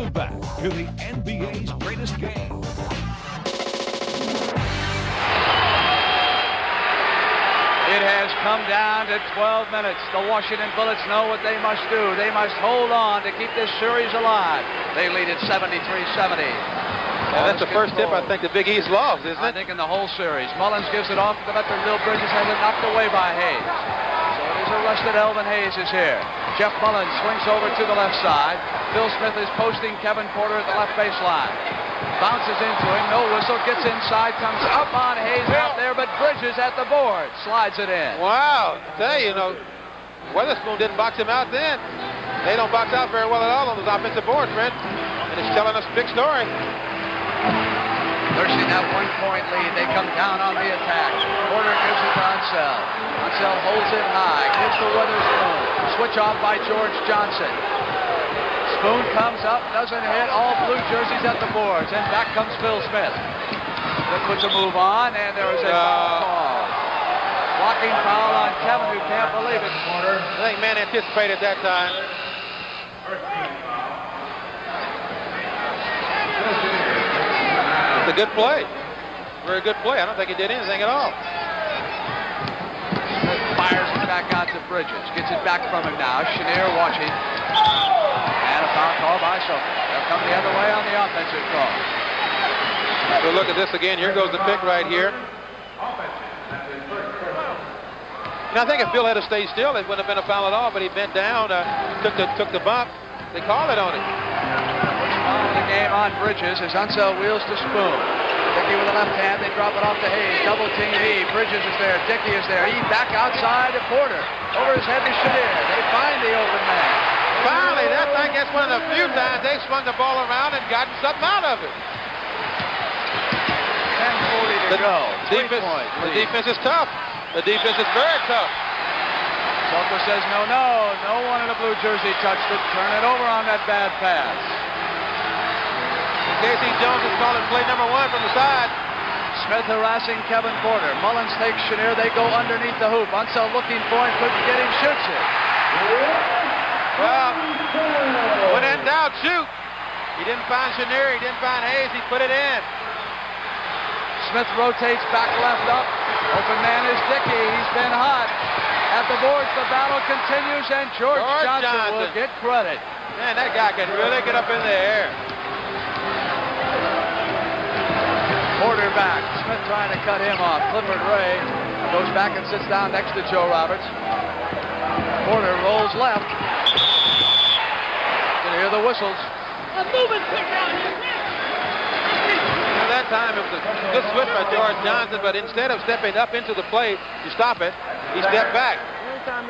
Now back to the NBA's greatest game. It has come down to 12 minutes. The Washington Bullets know what they must do. They must hold on to keep this series alive. They lead at 73-70. Yeah, that's the first tip I think the Big East lost, isn't it? I think in the whole series. Mullins gives it off to the veteran Bill Bridges, has it knocked away by Hayes. So it is arrested. Elvin Hayes is here. Jeff Mullins swings over to the left side. Bill Smith is posting Kevin Porter at the left baseline. Bounces into him, no whistle, gets inside, comes up on Hayes out there, but Bridges at the board, slides it in. Wow, I tell you, Weatherspoon didn't box him out then. They don't box out very well at all on those offensive boards, Brent. And it's telling us a big story. Nursing that 1-point lead, they come down on the attack. Porter gives it to Unseld. Unseld holds it high, gives to Weatherspoon. Switch off by George Johnson. Spoon comes up, doesn't hit, all blue jerseys at the boards, and back comes Phil Smith. They put the move on, and there is a foul call. Blocking foul on Kevin, who can't believe it. I think Manny anticipated that time. It's a good play. Very good play. I don't think he did anything at all. Smith fires it back out to Bridges. Gets it back from him now. Chenier watching. And a foul call by Sokol. They'll come the other way on the offensive call. So look at this again. Here goes the pick right here. And I think if Bill had stayed still, it wouldn't have been a foul at all, but he bent down, took the bump. They called it on him. The game on Bridges as Unseld wheels to Spoon. Dickey with the left hand, they drop it off to Hayes. Double team E. Bridges is there, Dickey is there. E back outside to Porter. Over his head to Chenier. They find the open man. Finally, I guess one of the few times they swung the ball around and gotten something out of it. 10:40 to go. The defense is tough. The defense is very tough. Sokol says no one in a blue jersey touched it. Turn it over on that bad pass. Casey Jones is calling play number 1 from the side. Smith harassing Kevin Porter. Mullins takes Chenier. They go underneath the hoop. Unseld looking for him, couldn't get him, shoots it. Well, when in doubt, shoot. He didn't find Chenier. He didn't find Hayes. He put it in. Smith rotates back left up. Open man is Dickey. He's been hot. At the boards, the battle continues, and George Johnson will get credit. Man, that guy can really get up in the air. Porter back. Smith trying to cut him off. Clifford Ray goes back and sits down next to Joe Roberts. Porter rolls left. You can hear the whistles. A moving pick out here. At that time, it was a good switch by George Johnson, but instead of stepping up into the plate to stop it, he stepped back.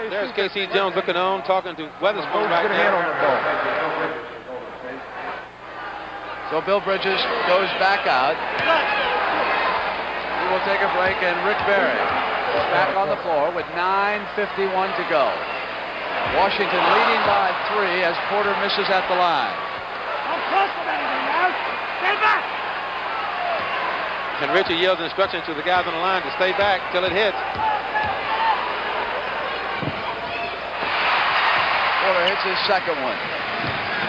There's Casey Jones looking on, talking to Weatherspoon right there. So Bill Bridges goes back out. We will take a break, and Rick Barry is back on the floor with 9:51 to go. Washington leading by 3 as Porter misses at the line. Don't cross with anything now. Stay back. And Richie yells instructions to the guys on the line to stay back till it hits. Porter hits his second one.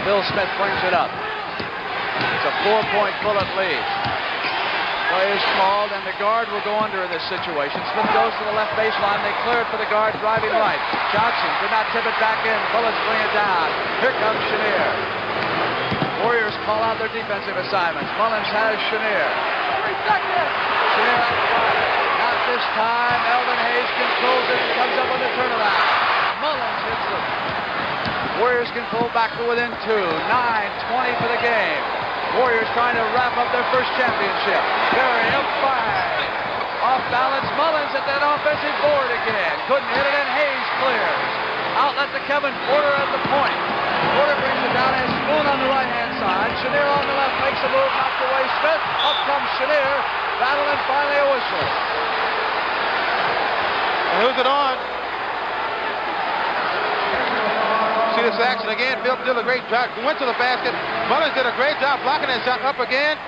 Bill Smith brings it up. It's a 4-point bullet lead. Play is called, and the guard will go under in this situation. Smith goes to the left baseline. They clear it for the guard driving right. Johnson did not tip it back in. Bullets bring it down. Here comes Chenier. Warriors call out their defensive assignments. Mullins has Chenier. Chenier outside. Not this time. Elvin Hayes controls it and comes up with a turnaround. Mullins hits it. Warriors can pull back to within 2. 9:20 for the game. Warriors trying to wrap up their first championship. Barry up 5. Off balance, Mullins at that offensive board again. Couldn't hit it, and Hayes clears. Outlet to Kevin Porter at the point. Porter brings it down, has Spoon on the right-hand side. Chenier on the left makes a move, knocked away Smith. Up comes Chenier. Battle, and finally a whistle. And who's it on? See this action again. Bill did a great job. Went to the basket. Mullins did a great job blocking that shot up again.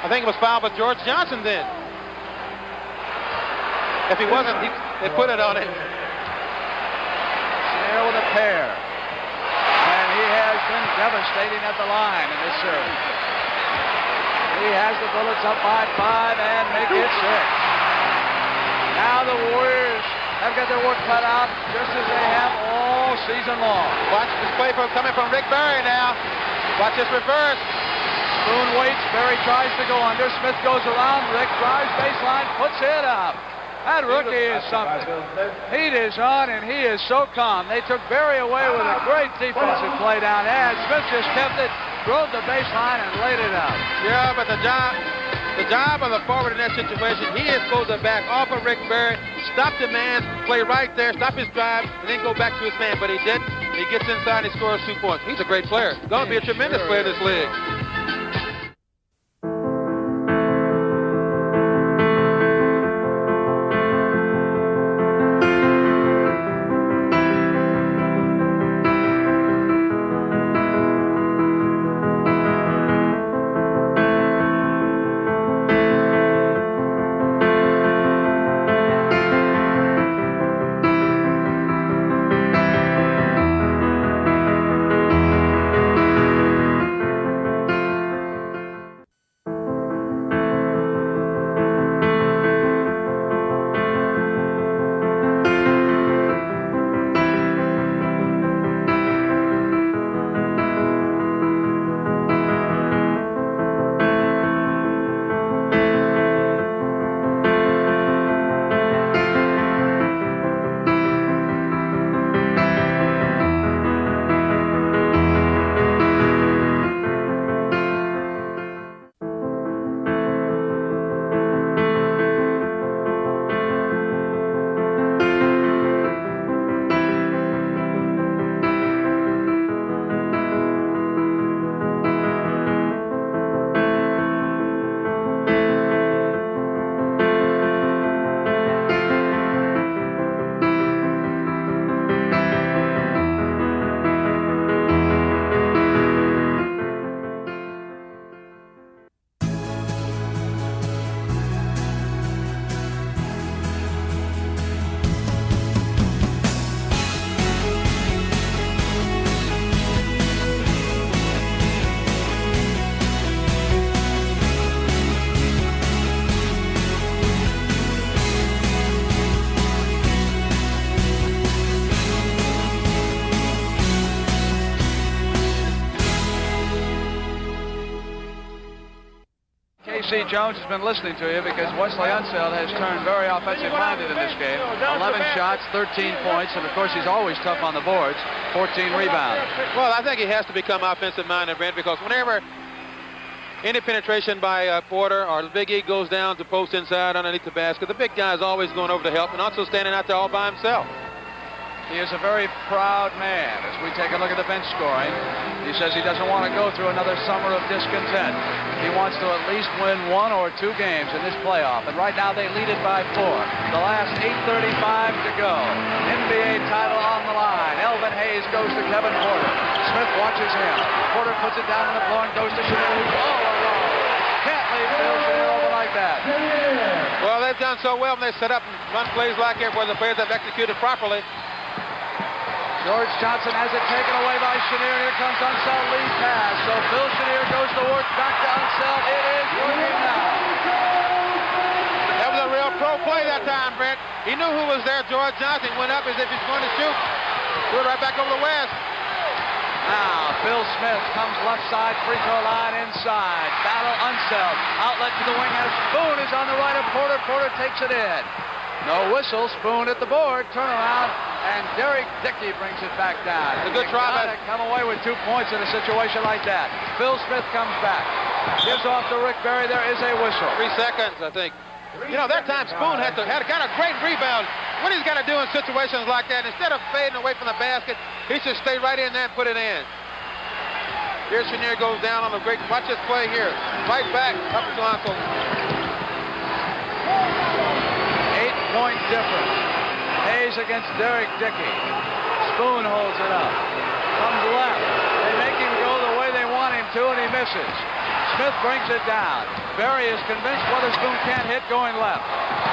I think it was fouled by George Johnson then. If he wasn't, they put it on it. Chenier with a pair. And he has been devastating at the line in this series. He has the Bullets up by 5 and make it 6. Now the Warriors have got their work cut out just as they have all season long. Watch this play coming from Rick Barry now. Watch this reverse. Spoon waits. Barry tries to go under. Smith goes around. Rick drives baseline, puts it up. That rookie is something. Heat is on, and he is so calm. They took Barry away with a great defensive play down there. Smith just kept it, drove the baseline, and laid it out. Yeah, but the job of the forward in that situation, he is supposed to back off of Rick Barry, stop the man, play right there, stop his drive, and then go back to his man. But he didn't. He gets inside and he scores 2 points. He's a great player. Going to be a tremendous player in this league. K.C. Jones has been listening to you because Wesley Unseld has turned very offensive-minded in this game. 11 shots, 13 points, and of course he's always tough on the boards. 14 rebounds. Well, I think he has to become offensive-minded, Brent, because whenever any penetration by Porter or the Big E goes down to post inside underneath the basket, the big guy is always going over to help and also standing out there all by himself. He is a very proud man. As we take a look at the bench scoring, he says he doesn't want to go through another summer of discontent. He wants to at least win 1 or 2 games in this playoff. And right now they lead it by 4. The last 8:35 to go. NBA title on the line. Elvin Hayes goes to Kevin Porter. Smith watches him. Porter puts it down on the floor and goes to Chenier, who's all alone. Can't leave Phil Chenier over like that. Well, they've done so well when they set up and run plays like that where the players have executed properly. George Johnson has it taken away by Chenier. Here comes Unseld, lead pass. So Phil Chenier goes to work, back to Unseld. It is working now. That was a real pro play that time, Brent. He knew who was there. George Johnson went up as if he's going to shoot. Threw it right back over the West. Now, Phil Smith comes left side, free throw line inside. Battle Unseld. Outlet to the wing, and Spoon is on the right of Porter. Porter takes it in. No whistle. Spoon at the board. Turn around, and Derrick Dickey brings it back down. It's a good try. Come away with 2 points in a situation like that. Phil Smith comes back. Gives off to Rick Barry. There is a whistle. 3 seconds, I think. You know, that time Spoon had got a great rebound. What he's got to do in situations like that, instead of fading away from the basket, he should stay right in there and put it in. Here Chenier goes down on the great. Watch this play here. Right back up to Uncle. 8-point difference. Hayes against Derrick Dickey. Spoon holds it up. Comes left. They make him go the way they want him to, and he misses. Smith brings it down. Barry is convinced Weatherspoon can't hit going left.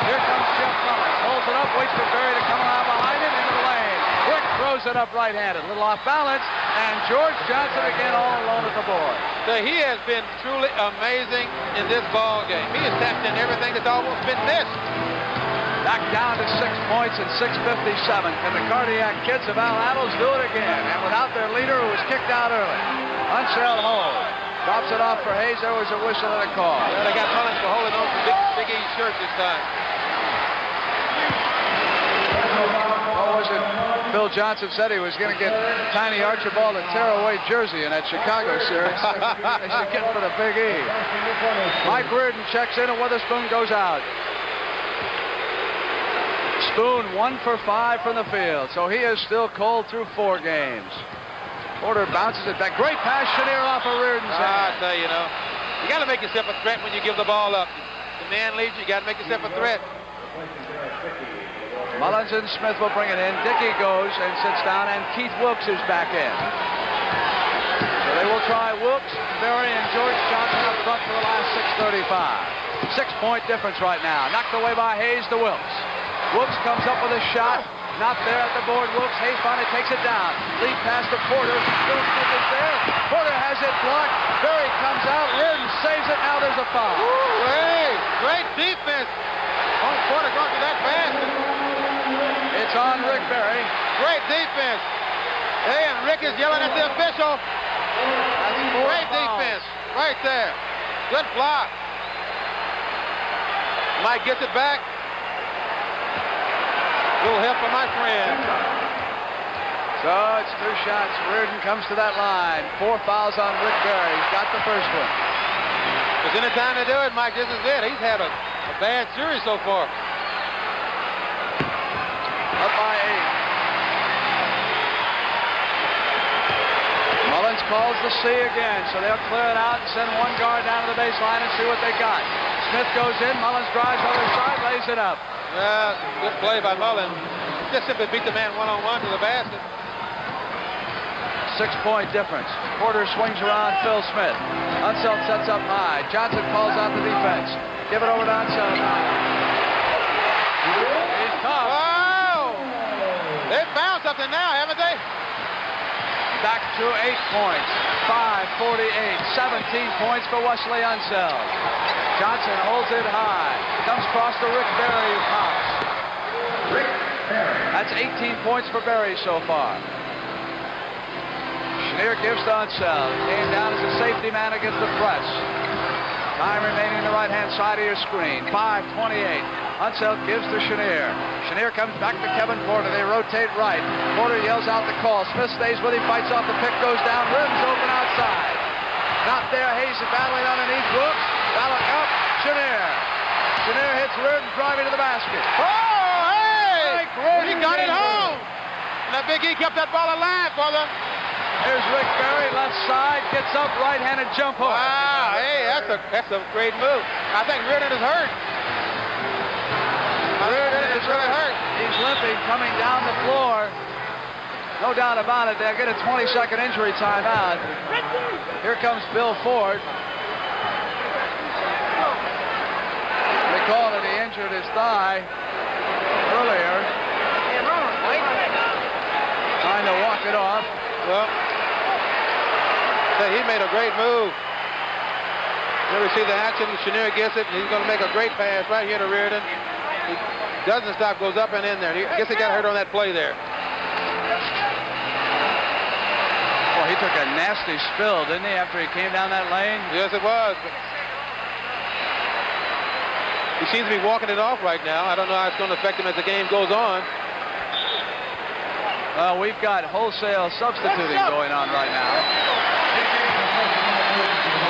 Here comes Jim Mullins. Holds it up, waits for Barry to come around behind him into the lane. Rick throws it up right-handed. A little off balance. And George Johnson again all alone at the board. So he has been truly amazing in this ball game. He has tapped in everything that's almost been missed. Back down to 6 points and 6:57. Can the cardiac kids of Attles do it again? And without their leader, who was kicked out early. Unseld holds. Drops it off for Hayes. There was a whistle and a call. Well, they got Mullins for holding on to Big E's shirt this time. What was it? Bill Johnson said he was going to get Tiny Archibald a tear-away jersey in that Chicago series. They should get for the Big E. Mike Riordan checks in and Weatherspoon goes out. Spoon 1 for 5 from the field, so he is still cold through 4 games. Porter bounces it back. Great pass, Chenier off of Riordan's hand. I tell you, you got to make yourself a threat when you give the ball up. The man leads you got to make yourself a threat. Mullins and Smith will bring it in. Dickey goes and sits down, and Keith Wilkes is back in. So they will try Wilkes, Berry, and George Johnson up front for the last 6:35. 6-point difference right now. Knocked away by Hayes to Wilkes. Wilkes comes up with a shot. Not there at the board. Wilkes. Hayes finally takes it down. Lead pass to Porter. Bill Smith is there. Porter has it blocked. Berry comes out. Riordan saves it. Now there's a foul. Great defense. Porter going to that basket. It's on Rick Berry. Great defense. Hey, and Rick is yelling at the official. Great defense. Right there. Good block. Mike gets it back. Little help from my friend. So it's 2 shots. Riordan comes to that line. 4 fouls on Rick Berry. He's got the first one. There's any time to do it, Mike. This is it. He's had a bad series so far. Up by 8. Mullins calls the C again, so they'll clear it out and send one guard down to the baseline and see what they got. Smith goes in. Mullins drives on the side, lays it up. Good play by Mullins. Just simply beat the man one-on-one to the basket. 6-point difference. Porter swings around Phil Smith. Unseld sets up high. Johnson calls out the defense. Give it over to Unseld. He's tough. Wow! They've found something now, haven't they? Back to 8 points. 5:48. 17 points for Wesley Unseld. Johnson holds it high. Comes across to Rick Berry, who pops. That's 18 points for Berry so far. Chenier gives to Unseld. Came down as a safety man against the press. Time remaining on the right-hand side of your screen. 5:28. Unseld gives to Chenier. Chenier comes back to Kevin Porter. They rotate right. Porter yells out the call. Smith stays with him, fights off the pick, goes down. Rims open outside. Not there. Hayes is battling underneath. Brooks. Battling up. Chenier. Chenier hits Riordan driving to the basket. Oh, hey! Riordan He got it home. And that Big E kept that ball alive for them. There's Rick Berry, left side, gets up, right-handed jump hook. Wow, hey, that's a great move. I think Riordan is hurt. Riordan is really hurt. He's limping, coming down the floor. No doubt about it. They'll get a 20-second injury timeout. Here comes Bill Ford. They call it he injured his thigh earlier. Trying to walk it off. Well, he made a great move. There we see the action. Chenier gets it. He's going to make a great pass right here to Riordan. He doesn't stop, goes up and in there. I guess he got hurt on that play there. Well, he took a nasty spill, didn't he, after he came down that lane? Yes, it was. He seems to be walking it off right now. I don't know how it's going to affect him as the game goes on. Well, we've got wholesale substituting going on right now.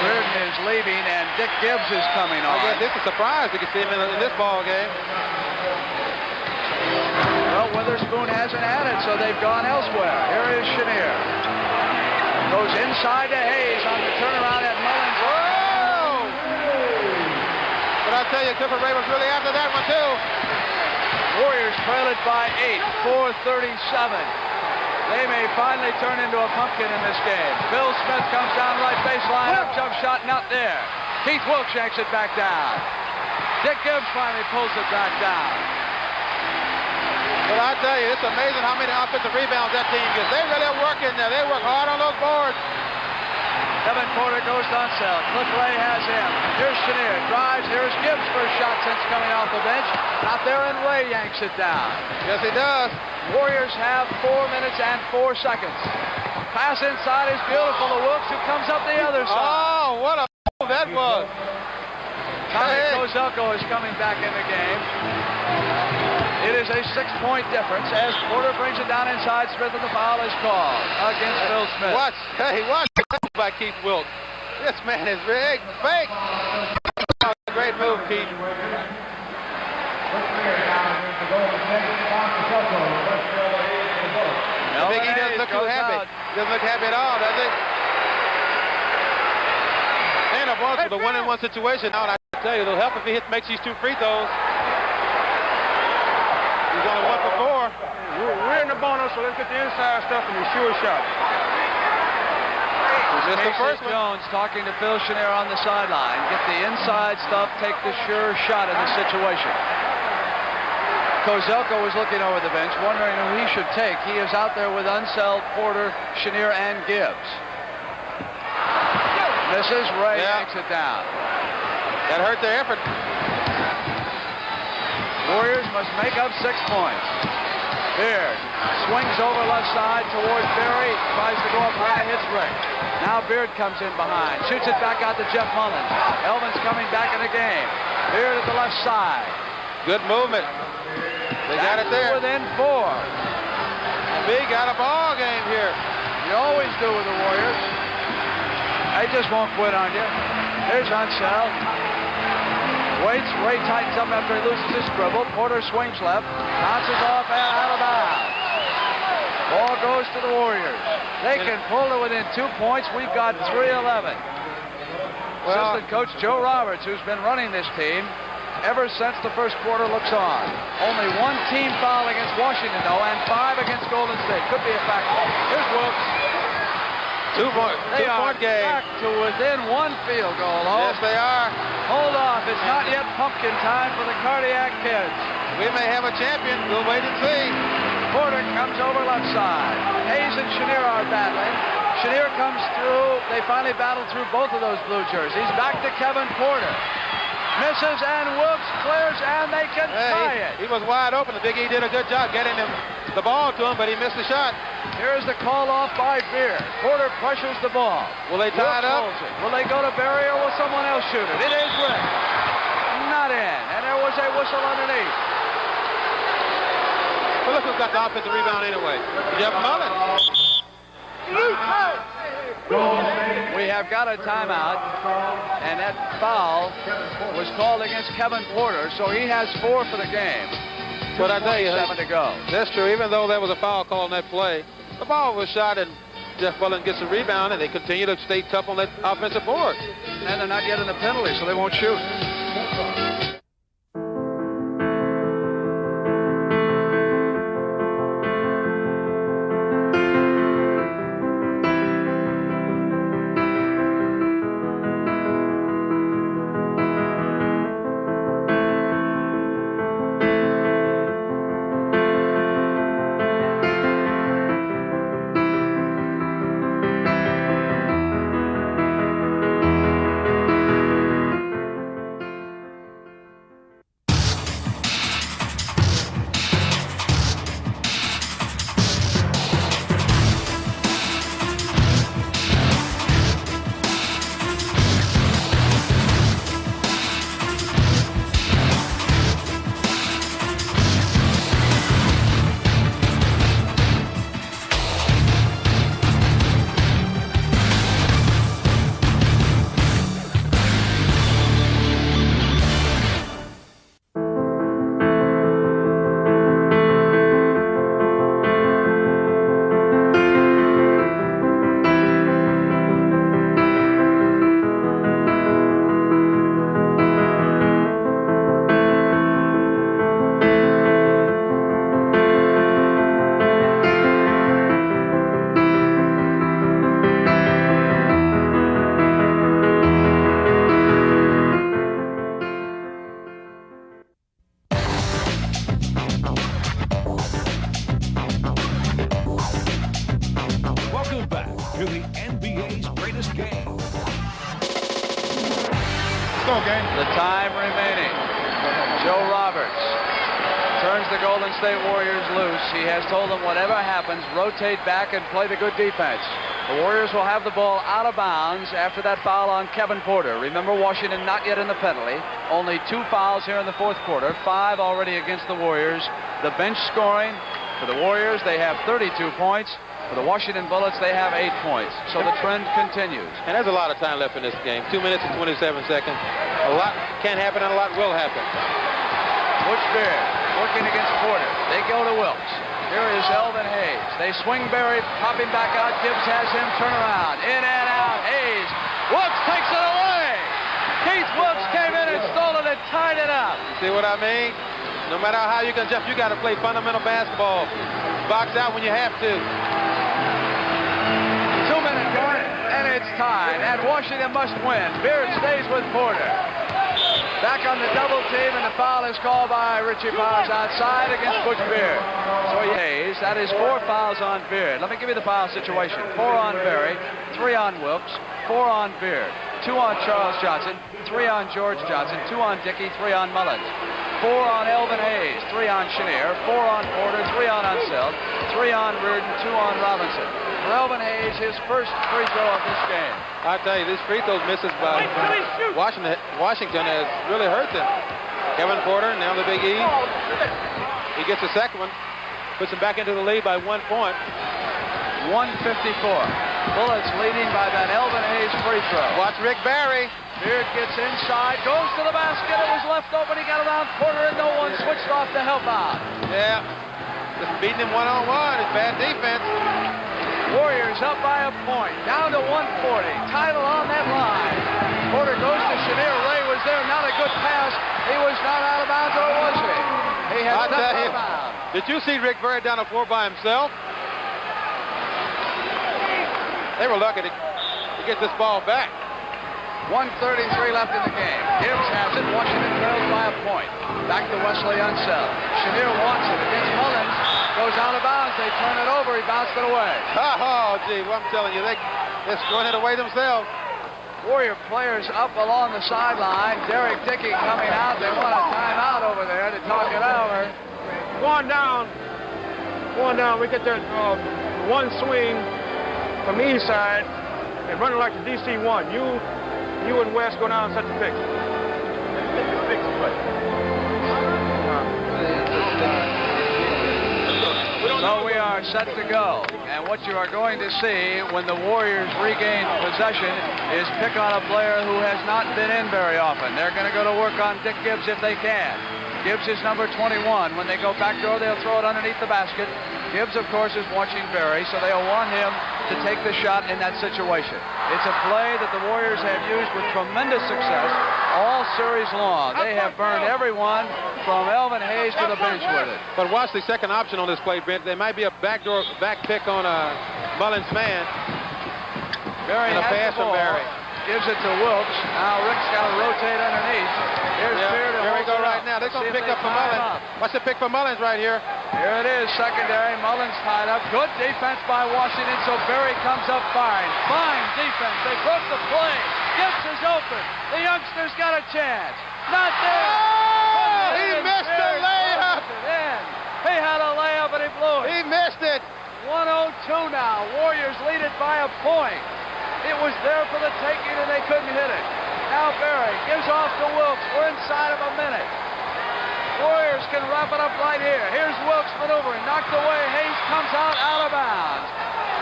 Riordan is leaving, and Dick Gibbs is coming on. I guess it's a surprise to see him in this ball game. Well, Weatherspoon hasn't had it, so they've gone elsewhere. Here is Chenier. Goes inside to Hayes on the turnaround at Mullins. Oh! But I tell you, Clifford Ray was really after that one, too. Warriors trail it by 8, 4:37. They may finally turn into a pumpkin in this game. Bill Smith comes down right baseline, up jump shot, not there. Keith Wilkes yanks it back down. Dick Gibbs finally pulls it back down. Well, I tell you, it's amazing how many offensive rebounds that team gets. They really are working there. They work hard on those boards. Kevin Porter goes to Unseld. Clifford has him. Here's Chenier. Drives. Here's Gibbs' first shot since coming off the bench. Not there, and Ray yanks it down. Yes, he does. Warriors have 4 minutes and 4 seconds. Pass inside is beautiful to Wilkes, who comes up the other side. Oh, what a move that was. Kozelko is coming back in the game. It is a 6-point difference as Porter brings it down inside. Smith, and the foul is called against Bill Smith. Watch by Keith Wilkes. This man is big, fake. Great move, Keith. Dickey doesn't look too happy. Doesn't look happy at all, does he? And a ball for the 1-on-1 situation. Now, I tell you, it'll help if he makes these 2 free throws. He's only 1 for 4. We're in the bonus, so let's get the inside stuff and the sure shot. This is the first one. Jones talking to Phil Chenier on the sideline. Get the inside stuff, take the sure shot in this situation. Kozelko was looking over the bench, wondering who he should take. He is out there with Unseld, Porter, Chenier, and Gibbs. Misses. Ray takes it down. That hurt their effort. Warriors must make up 6 points. Beard swings over left side towards Berry. Tries to go up high, hits Rick. Now Beard comes in behind. Shoots it back out to Jeff Mullins. Elvin's coming back in the game. Beard at the left side. Good movement. They got it there. Within 4. Big got a ball game here. You always do with the Warriors. They just won't quit on you. Here's Unseld. Waits. Ray tightens up after he loses his dribble. Porter swings left. Bounces off and out of bounds. Ball goes to the Warriors. They can pull to within 2 points. We've got 3-11. Assistant coach Joe Roberts, who's been running this team ever since the first quarter, looks on. Only 1 team foul against Washington, though, and 5 against Golden State. Could be a factor. Here's Wilkes. 2-point game. Back to within 1 field goal. Yes, they are. Hold off. It's not yet pumpkin time for the Cardiac kids. We may have a champion. We'll wait and see. Porter comes over left side. Hayes and Chenier are battling. Chenier comes through. They finally battle through both of those blue jerseys. Back to Kevin Porter. Misses, and Wilkes clears, and they can tie it. He was wide open. The Big E did a good job getting him the ball to him, but he missed the shot. Here's the call off by Beard. Porter pressures the ball. Will they tie it up? Will they go to Berry, or will someone else shoot it? It is Rick. Not in, and there was a whistle underneath. Well, look who's got the offensive rebound anyway. Jeff Mullins. We have got a timeout, and that foul was called against Kevin Porter, so he has 4 for the game. But I tell you, 7 to go. That's true. Even though there was a foul call on that play, the ball was shot, and Jeff Mullins gets a rebound, and they continue to stay tough on that offensive board. And they're not getting the penalty, so they won't shoot. NBA's greatest game. Go, gang. The time remaining. Joe Roberts turns the Golden State Warriors loose. He has told them whatever happens, rotate back and play the good defense. The Warriors will have the ball out of bounds after that foul on Kevin Porter. Remember, Washington not yet in the penalty. Only 2 fouls here in the fourth quarter. 5 already against the Warriors. The bench scoring for the Warriors, they have 32 points. For the Washington Bullets, they have 8 points. So the trend continues. And there's a lot of time left in this game. 2 minutes and 27 seconds. A lot can happen and a lot will happen. Butch Beard working against Porter. They go to Wilkes. Here is Elvin Hayes. They swing Berry, pop him back out. Gibbs has him turn around. In and out. Hayes. Wilkes takes it away. Keith Wilkes came in and stole it and tied it up. See what I mean? No matter how you can jump, you got to play fundamental basketball. Box out when you have to. 2-minute mark, and it's tied. And Washington must win. Beard stays with Porter. Back on the double team, and the foul is called by Richie Powers outside against Butch Beard. So Hayes, that is 4 fouls on Beard. Let me give you the foul situation. 4 on Berry, 3 on Wilkes, 4 on Beard, 2 on Charles Johnson, 3 on George Johnson, 2 on Dickey, 3 on Mullins, 4 on Elvin Hayes, 3 on Chenier, 4 on Porter, 3 on Unseld, 3 on Riordan, 2 on Robinson. For Elvin Hayes, his first free throw of this game. I tell you, these free throws misses by Washington has really hurt them. Kevin Porter, now the Big E. He gets the second one, puts him back into the lead by 1 point. 154. Bullets leading by that Elvin Hayes free throw. Watch Rick Barry. Beard gets inside, goes to the basket. It was left open. He got around Porter, and no one switched off to help out. Yeah, just beating him one-on-one. It's bad defense. Warriors up by a point, down to 140. Title on that line. Porter goes to Chenier. Ray was there, not a good pass. He was not out of bounds, or was he? He has stepped out of bounds. Did you see Rick Barry down the floor by himself? They were lucky to get this ball back. 1:33 left in the game. Gibbs has it. Washington trails by a point. Back to Wesley Unseld. Chenier wants it against Mullins. Goes out of bounds. They turn it over. He bounced it away. Oh, gee, well, I'm telling you, they're throwing it away themselves. Warrior players up along the sideline. Derrick, Dickey coming out. They want a timeout over there to talk it over. Going down. We get that one swing from the east side and running like the DC-1. You and West go down and set the pick. So we are set to go. And what you are going to see when the Warriors regain possession is pick on a player who has not been in very often. They're going to go to work on Dick Gibbs if they can. Gibbs is number 21. When they go backdoor, they'll throw it underneath the basket. Gibbs, of course, is watching Berry, so they'll want him to take the shot in that situation. It's a play that the Warriors have used with tremendous success all series long. They have burned everyone from Elvin Hayes to the bench with it. But watch the second option on this play, Brent. There might be a back pick on Mullins' man. Berry and a has pass the ball. from Berry. Gives it to Wilkes. Now Rick's got to rotate underneath. Here's Beard. Here we go right now. They're going to pick up for Mullins. Watch the pick for Mullins right here. Here it is, secondary. Mullins tied up. Good defense by Washington, so Berry comes up fine. Fine defense. They broke the play. Gibbs is open. The youngster's got a chance. Not there. Oh, he missed the layup. He had a layup, and he blew it. He missed it. 102 now. Warriors lead it by a point. It was there for the taking, and they couldn't hit it. Now Berry gives off to Wilkes. We're inside of a minute. Warriors can wrap it up right here. Here's Wilkes maneuvering. Knocked away. Hayes comes out of bounds.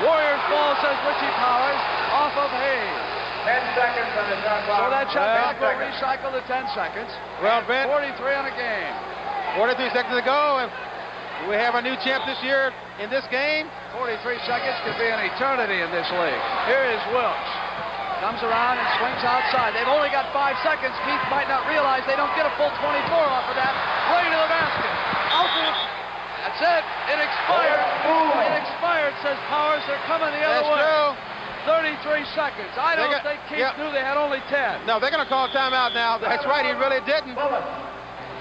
Warriors ball, says Richie Powers, off of Hayes. 10 seconds on the shot clock. So that shot clock will recycle to 10 seconds. Well, Ben, 43 on a game. 43 seconds to go, and we have a new champ this year in this game. 43 seconds could be an eternity in this league. Here is Wilkes. Comes around and swings outside. They've only got 5 seconds. Keith might not realize they don't get a full 24 off of that. Right to the basket. That's it. It expired. It expired, says Powers. They're coming the other way. That's true. 33 seconds. I don't think Keith knew they had only 10. No, they're going to call timeout now. That's right. He really didn't.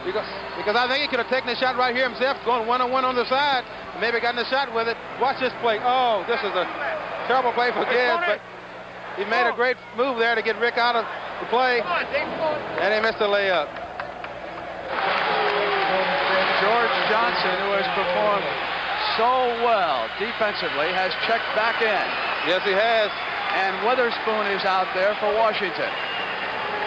Because I think he could have taken the shot right here himself, going one-on-one on the side, and maybe gotten a shot with it. Watch this play. Oh, this is a terrible play for Gibbs, but He made a great move there to get Rick out of the play, and he missed a layup. George Johnson, who has performed so well defensively, has checked back in. Yes, he has. And Weatherspoon is out there for Washington.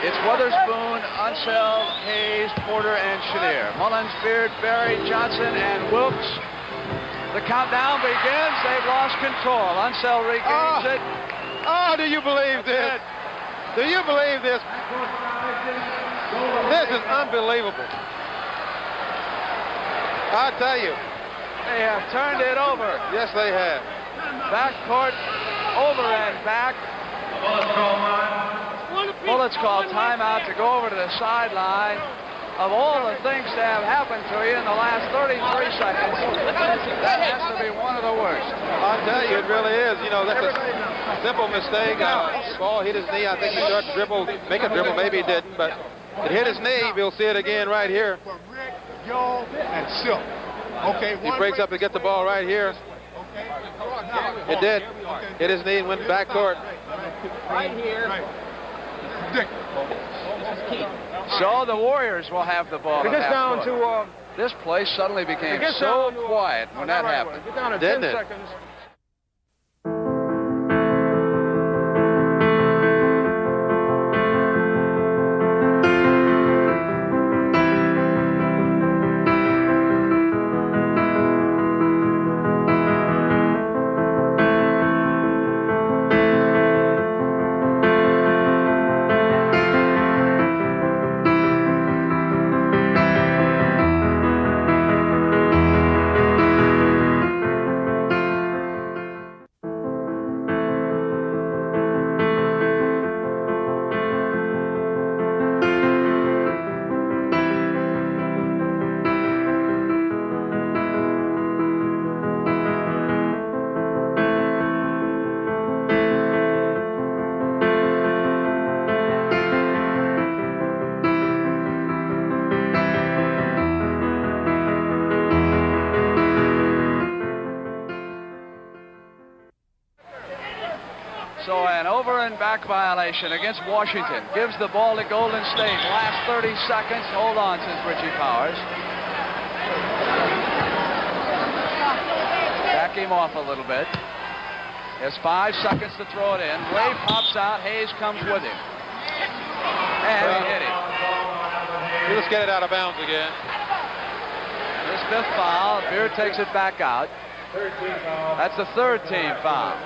It's Weatherspoon, Unseld, Hayes, Porter, and Chenier. Mullins, Beard, Berry, Johnson, and Wilkes. The countdown begins. They've lost control. Unseld regains it. Oh, do you believe this? Do you believe this? This is unbelievable. I tell you. They have turned it over. Yes, they have. Backcourt, over and back. Bullets call timeout to go over to the sideline. Of all the things that have happened to you in the last 33 seconds, that has to be one of the worst. I'll tell you, it really is. You know, that's a simple mistake. Ball hit his knee. I think he started to dribble, make a dribble. Maybe he didn't, but it hit his knee. We'll see it again right here. And Silk. Okay. He breaks up to get the ball right here. It did. Hit his knee and went backcourt. Right here. Dick. So the Warriors will have the ball. It gets down to... This place suddenly became so quiet when that happened. Get down to Didn't 10 it? seconds. So an over and back violation against Washington. Gives the ball to Golden State. Last 30 seconds. Hold on, says Richie Powers. Back him off a little bit. There's 5 seconds to throw it in. Ray pops out. Hayes comes with him. And he hit him. Let's get it out of bounds again. His 5th foul. Beard takes it back out. That's the 3rd team foul.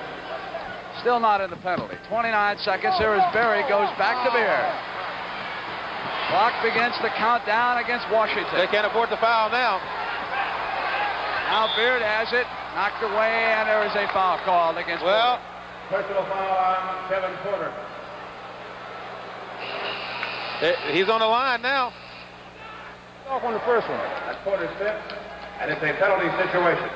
Still not in the penalty. 29 seconds. Here is Berry. Goes back to Beard. Clock begins to count down against Washington. They can't afford the foul now. Now Beard has it. Knocked away, and there is a foul called against Porter. Personal foul on Kevin Porter. He's on the line now. Off on the first one. That's Porter's 5th, and it's a penalty situation.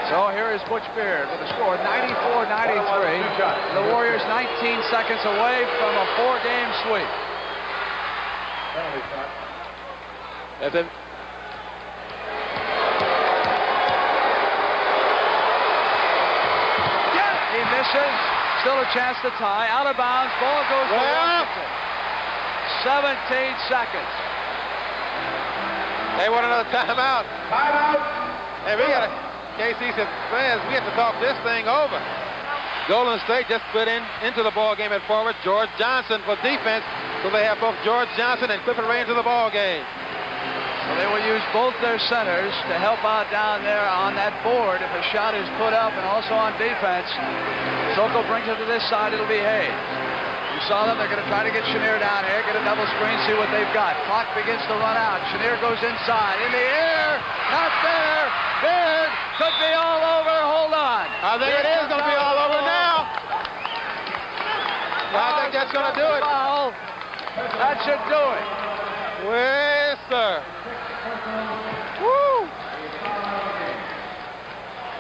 So here is Butch Beard with a score 94-93. The Warriors 19 seconds away from a 4-game sweep. Penalty shot. He misses. Still a chance to tie. Out of bounds. Ball goes to Washington. 17 seconds. They want another timeout. Timeout. Hey, we got to... KC said, fans, we have to talk this thing over. Golden State just put into the ball game at forward George Johnson for defense, so they have both George Johnson and Clifford into the ball game. So they will use both their centers to help out down there on that board if a shot is put up, and also on defense. Sokol brings it to this side. It'll be Hayes. You saw them. They're going to try to get Chenier down here, get a double screen, see what they've got. Clock begins to run out. Chenier goes inside. In the air. Not there. Beard could be all over. Hold on. I think it is going to be all over now. I think that's going to do it. Foul. That should do it. Yes, sir. Woo.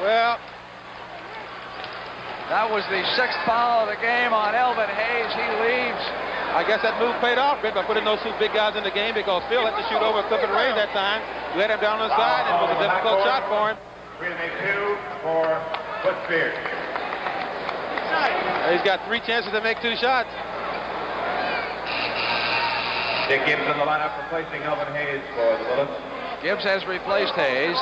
Well, that was the 6th foul of the game on Elvin Hayes. He leaves. I guess that move paid off, Rick, by putting those 2 big guys in the game, because Phil had to shoot over Clifford Ray that time. Let him down on the side, and it was a difficult shot for him. Butch Beard. He's got 3 chances to make 2 shots. Dick Gibbs in the lineup replacing Elvin Hayes for the Bullets. Gibbs has replaced Hayes.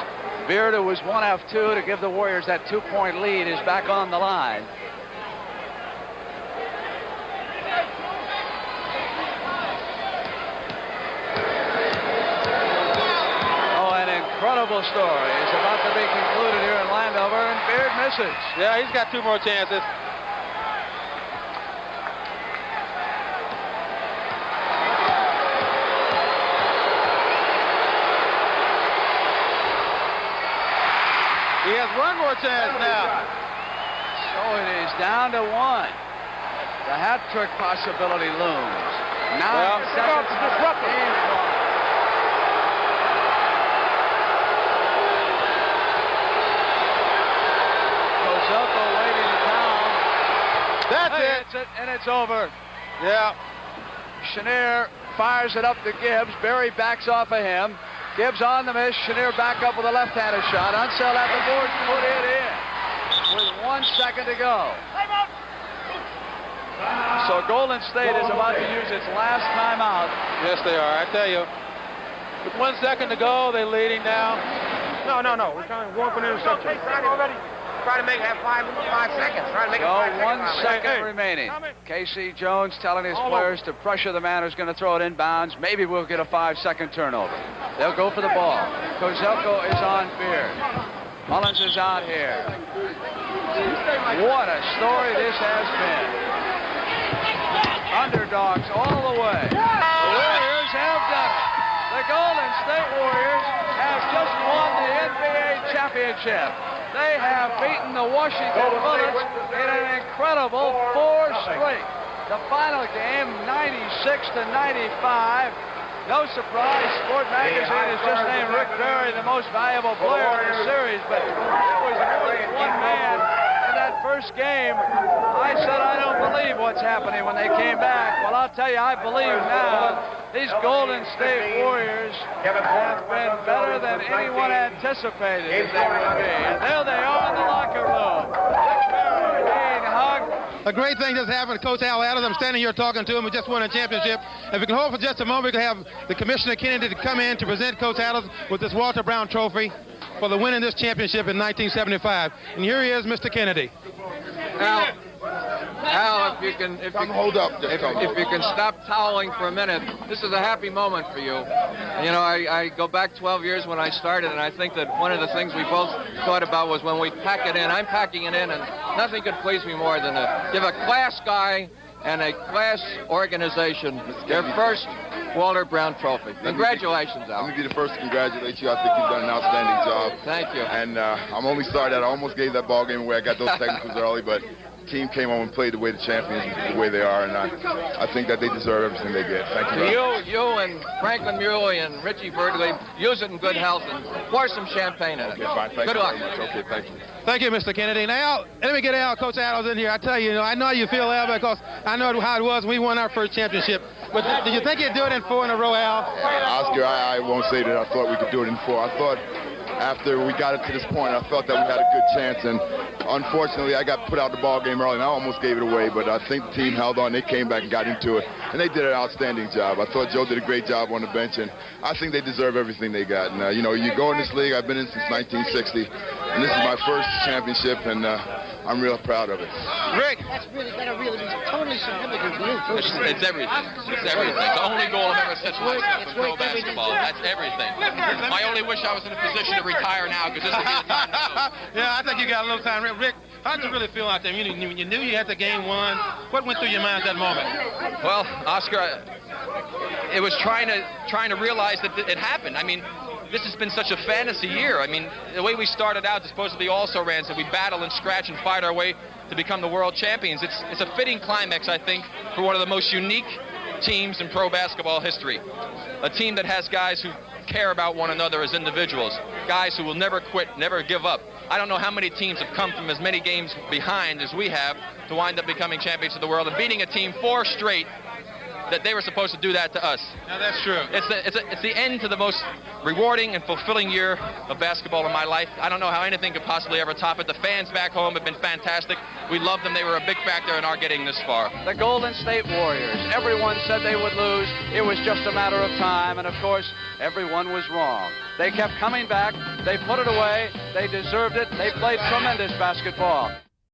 Beard, who was 1 of 2 to give the Warriors that 2-point lead, is back on the line. Oh, an incredible story is about to be concluded here in Landover, and Beard misses. Yeah, he's got 2 more chances. He has 1 more chance now. So it is down to 1. The hat trick possibility looms. 9 seconds to disrupt the game clock. Kozelko waiting down. That's it. And it's over. Yeah. Chenier fires it up to Gibbs. Barry backs off of him. Gibbs on the miss. Chenier back up with a left-handed shot. Unseld at the board, put it in with 1 second to go. So Golden State is about to use its last timeout. Yes, they are. I tell you. With 1 second to go, they're leading now. No. We're trying to go for an interception. Try to make that 5 seconds. Try to make it 5 1 second remaining. Casey Jones telling his players to pressure the man who's going to throw it inbounds. Maybe we'll get a 5-second turnover. They'll go for the ball. Kozelko is on Beard. Mullins is out here. What a story this has been. Underdogs all the way. The Warriors have done it. The Golden State Warriors have just won the NBA championship. They have beaten the Washington Bullets in an incredible 4 straight. The final game, 96-95. No surprise, Sport Magazine has just named Rick Barry the most valuable player in the series, but it was really one man in that first game. I said I don't believe what's happening when they came back. Well, I'll tell you, I believe now. These Golden State Warriors have been better than anyone anticipated they would be. And there they are in the locker room. Rick Barry being hugged. A great thing just happened to Coach Al Attles. I'm standing here talking to him. We just won a championship. If we can hold for just a moment, we can have the Commissioner Kennedy to come in to present Coach Attles with this Walter Brown Trophy for the winning this championship in 1975. And here he is, Mr. Kennedy. Al, if you can stop toweling for a minute, this is a happy moment for you. You know, I go back 12 years when I started, and I think that one of the things we both thought about was when we pack it in. I'm packing it in, and nothing could please me more than to give a class guy and a class organization their first Walter Brown Trophy. Congratulations, Al. Let me be the first to congratulate you. I think you've done an outstanding job. Thank you. And I'm only sorry that I almost gave that ball game away. I got those technicals early, but the team came home and played the way the champions, the way they are, and I think that they deserve everything they get. Thank you. You and Franklin Muley and Richie Birdley, use it in good health and pour some champagne in it. Okay, fine. Thank good you luck. very much. Okay, thank you. Thank you, Mr. Kennedy. Now, let me get Coach Attles in here. I tell you, I know how you feel, Al, because I know how it was when we won our first championship. But did you think you'd do it in 4 in a row, Al? Oscar, I won't say that I thought we could do it in 4. I thought after we got it to this point, I felt that we had a good chance, and unfortunately, I got put out the ball game early, and I almost gave it away, but I think the team held on. They came back and got into it, and they did an outstanding job. I thought Joe did a great job on the bench, and I think they deserve everything they got. And, you know, you go in this league, I've been in since 1960, and this is my first championship, and I'm real proud of it. Rick? That'll really be totally significant for you. It's everything. It's everything. The only goal I've ever set for myself in pro basketball. That's everything. I only wish I was in a position to retire now, because this will be the time to do. Yeah, I think you got a little time. Rick, how did you really feel out there? You knew you had the game won. What went through your mind at that moment? Well, Oscar, it was trying to realize that it happened. I mean, this has been such a fantasy year. I mean, the way we started out, it's supposed to be also-rans, and we battled and scratched and fight our way to become the world champions. It's a fitting climax, I think, for one of the most unique teams in pro basketball history. A team that has guys who care about one another as individuals, guys who will never quit, never give up. I don't know how many teams have come from as many games behind as we have to wind up becoming champions of the world, and beating a team 4 straight that they were supposed to do that to us. Now that's true. It's the end to the most rewarding and fulfilling year of basketball in my life. I don't know how anything could possibly ever top it. The fans back home have been fantastic. We love them. They were a big factor in our getting this far. The Golden State Warriors. Everyone said they would lose. It was just a matter of time, and of course, everyone was wrong. They kept coming back. They put it away. They deserved it. They played tremendous basketball.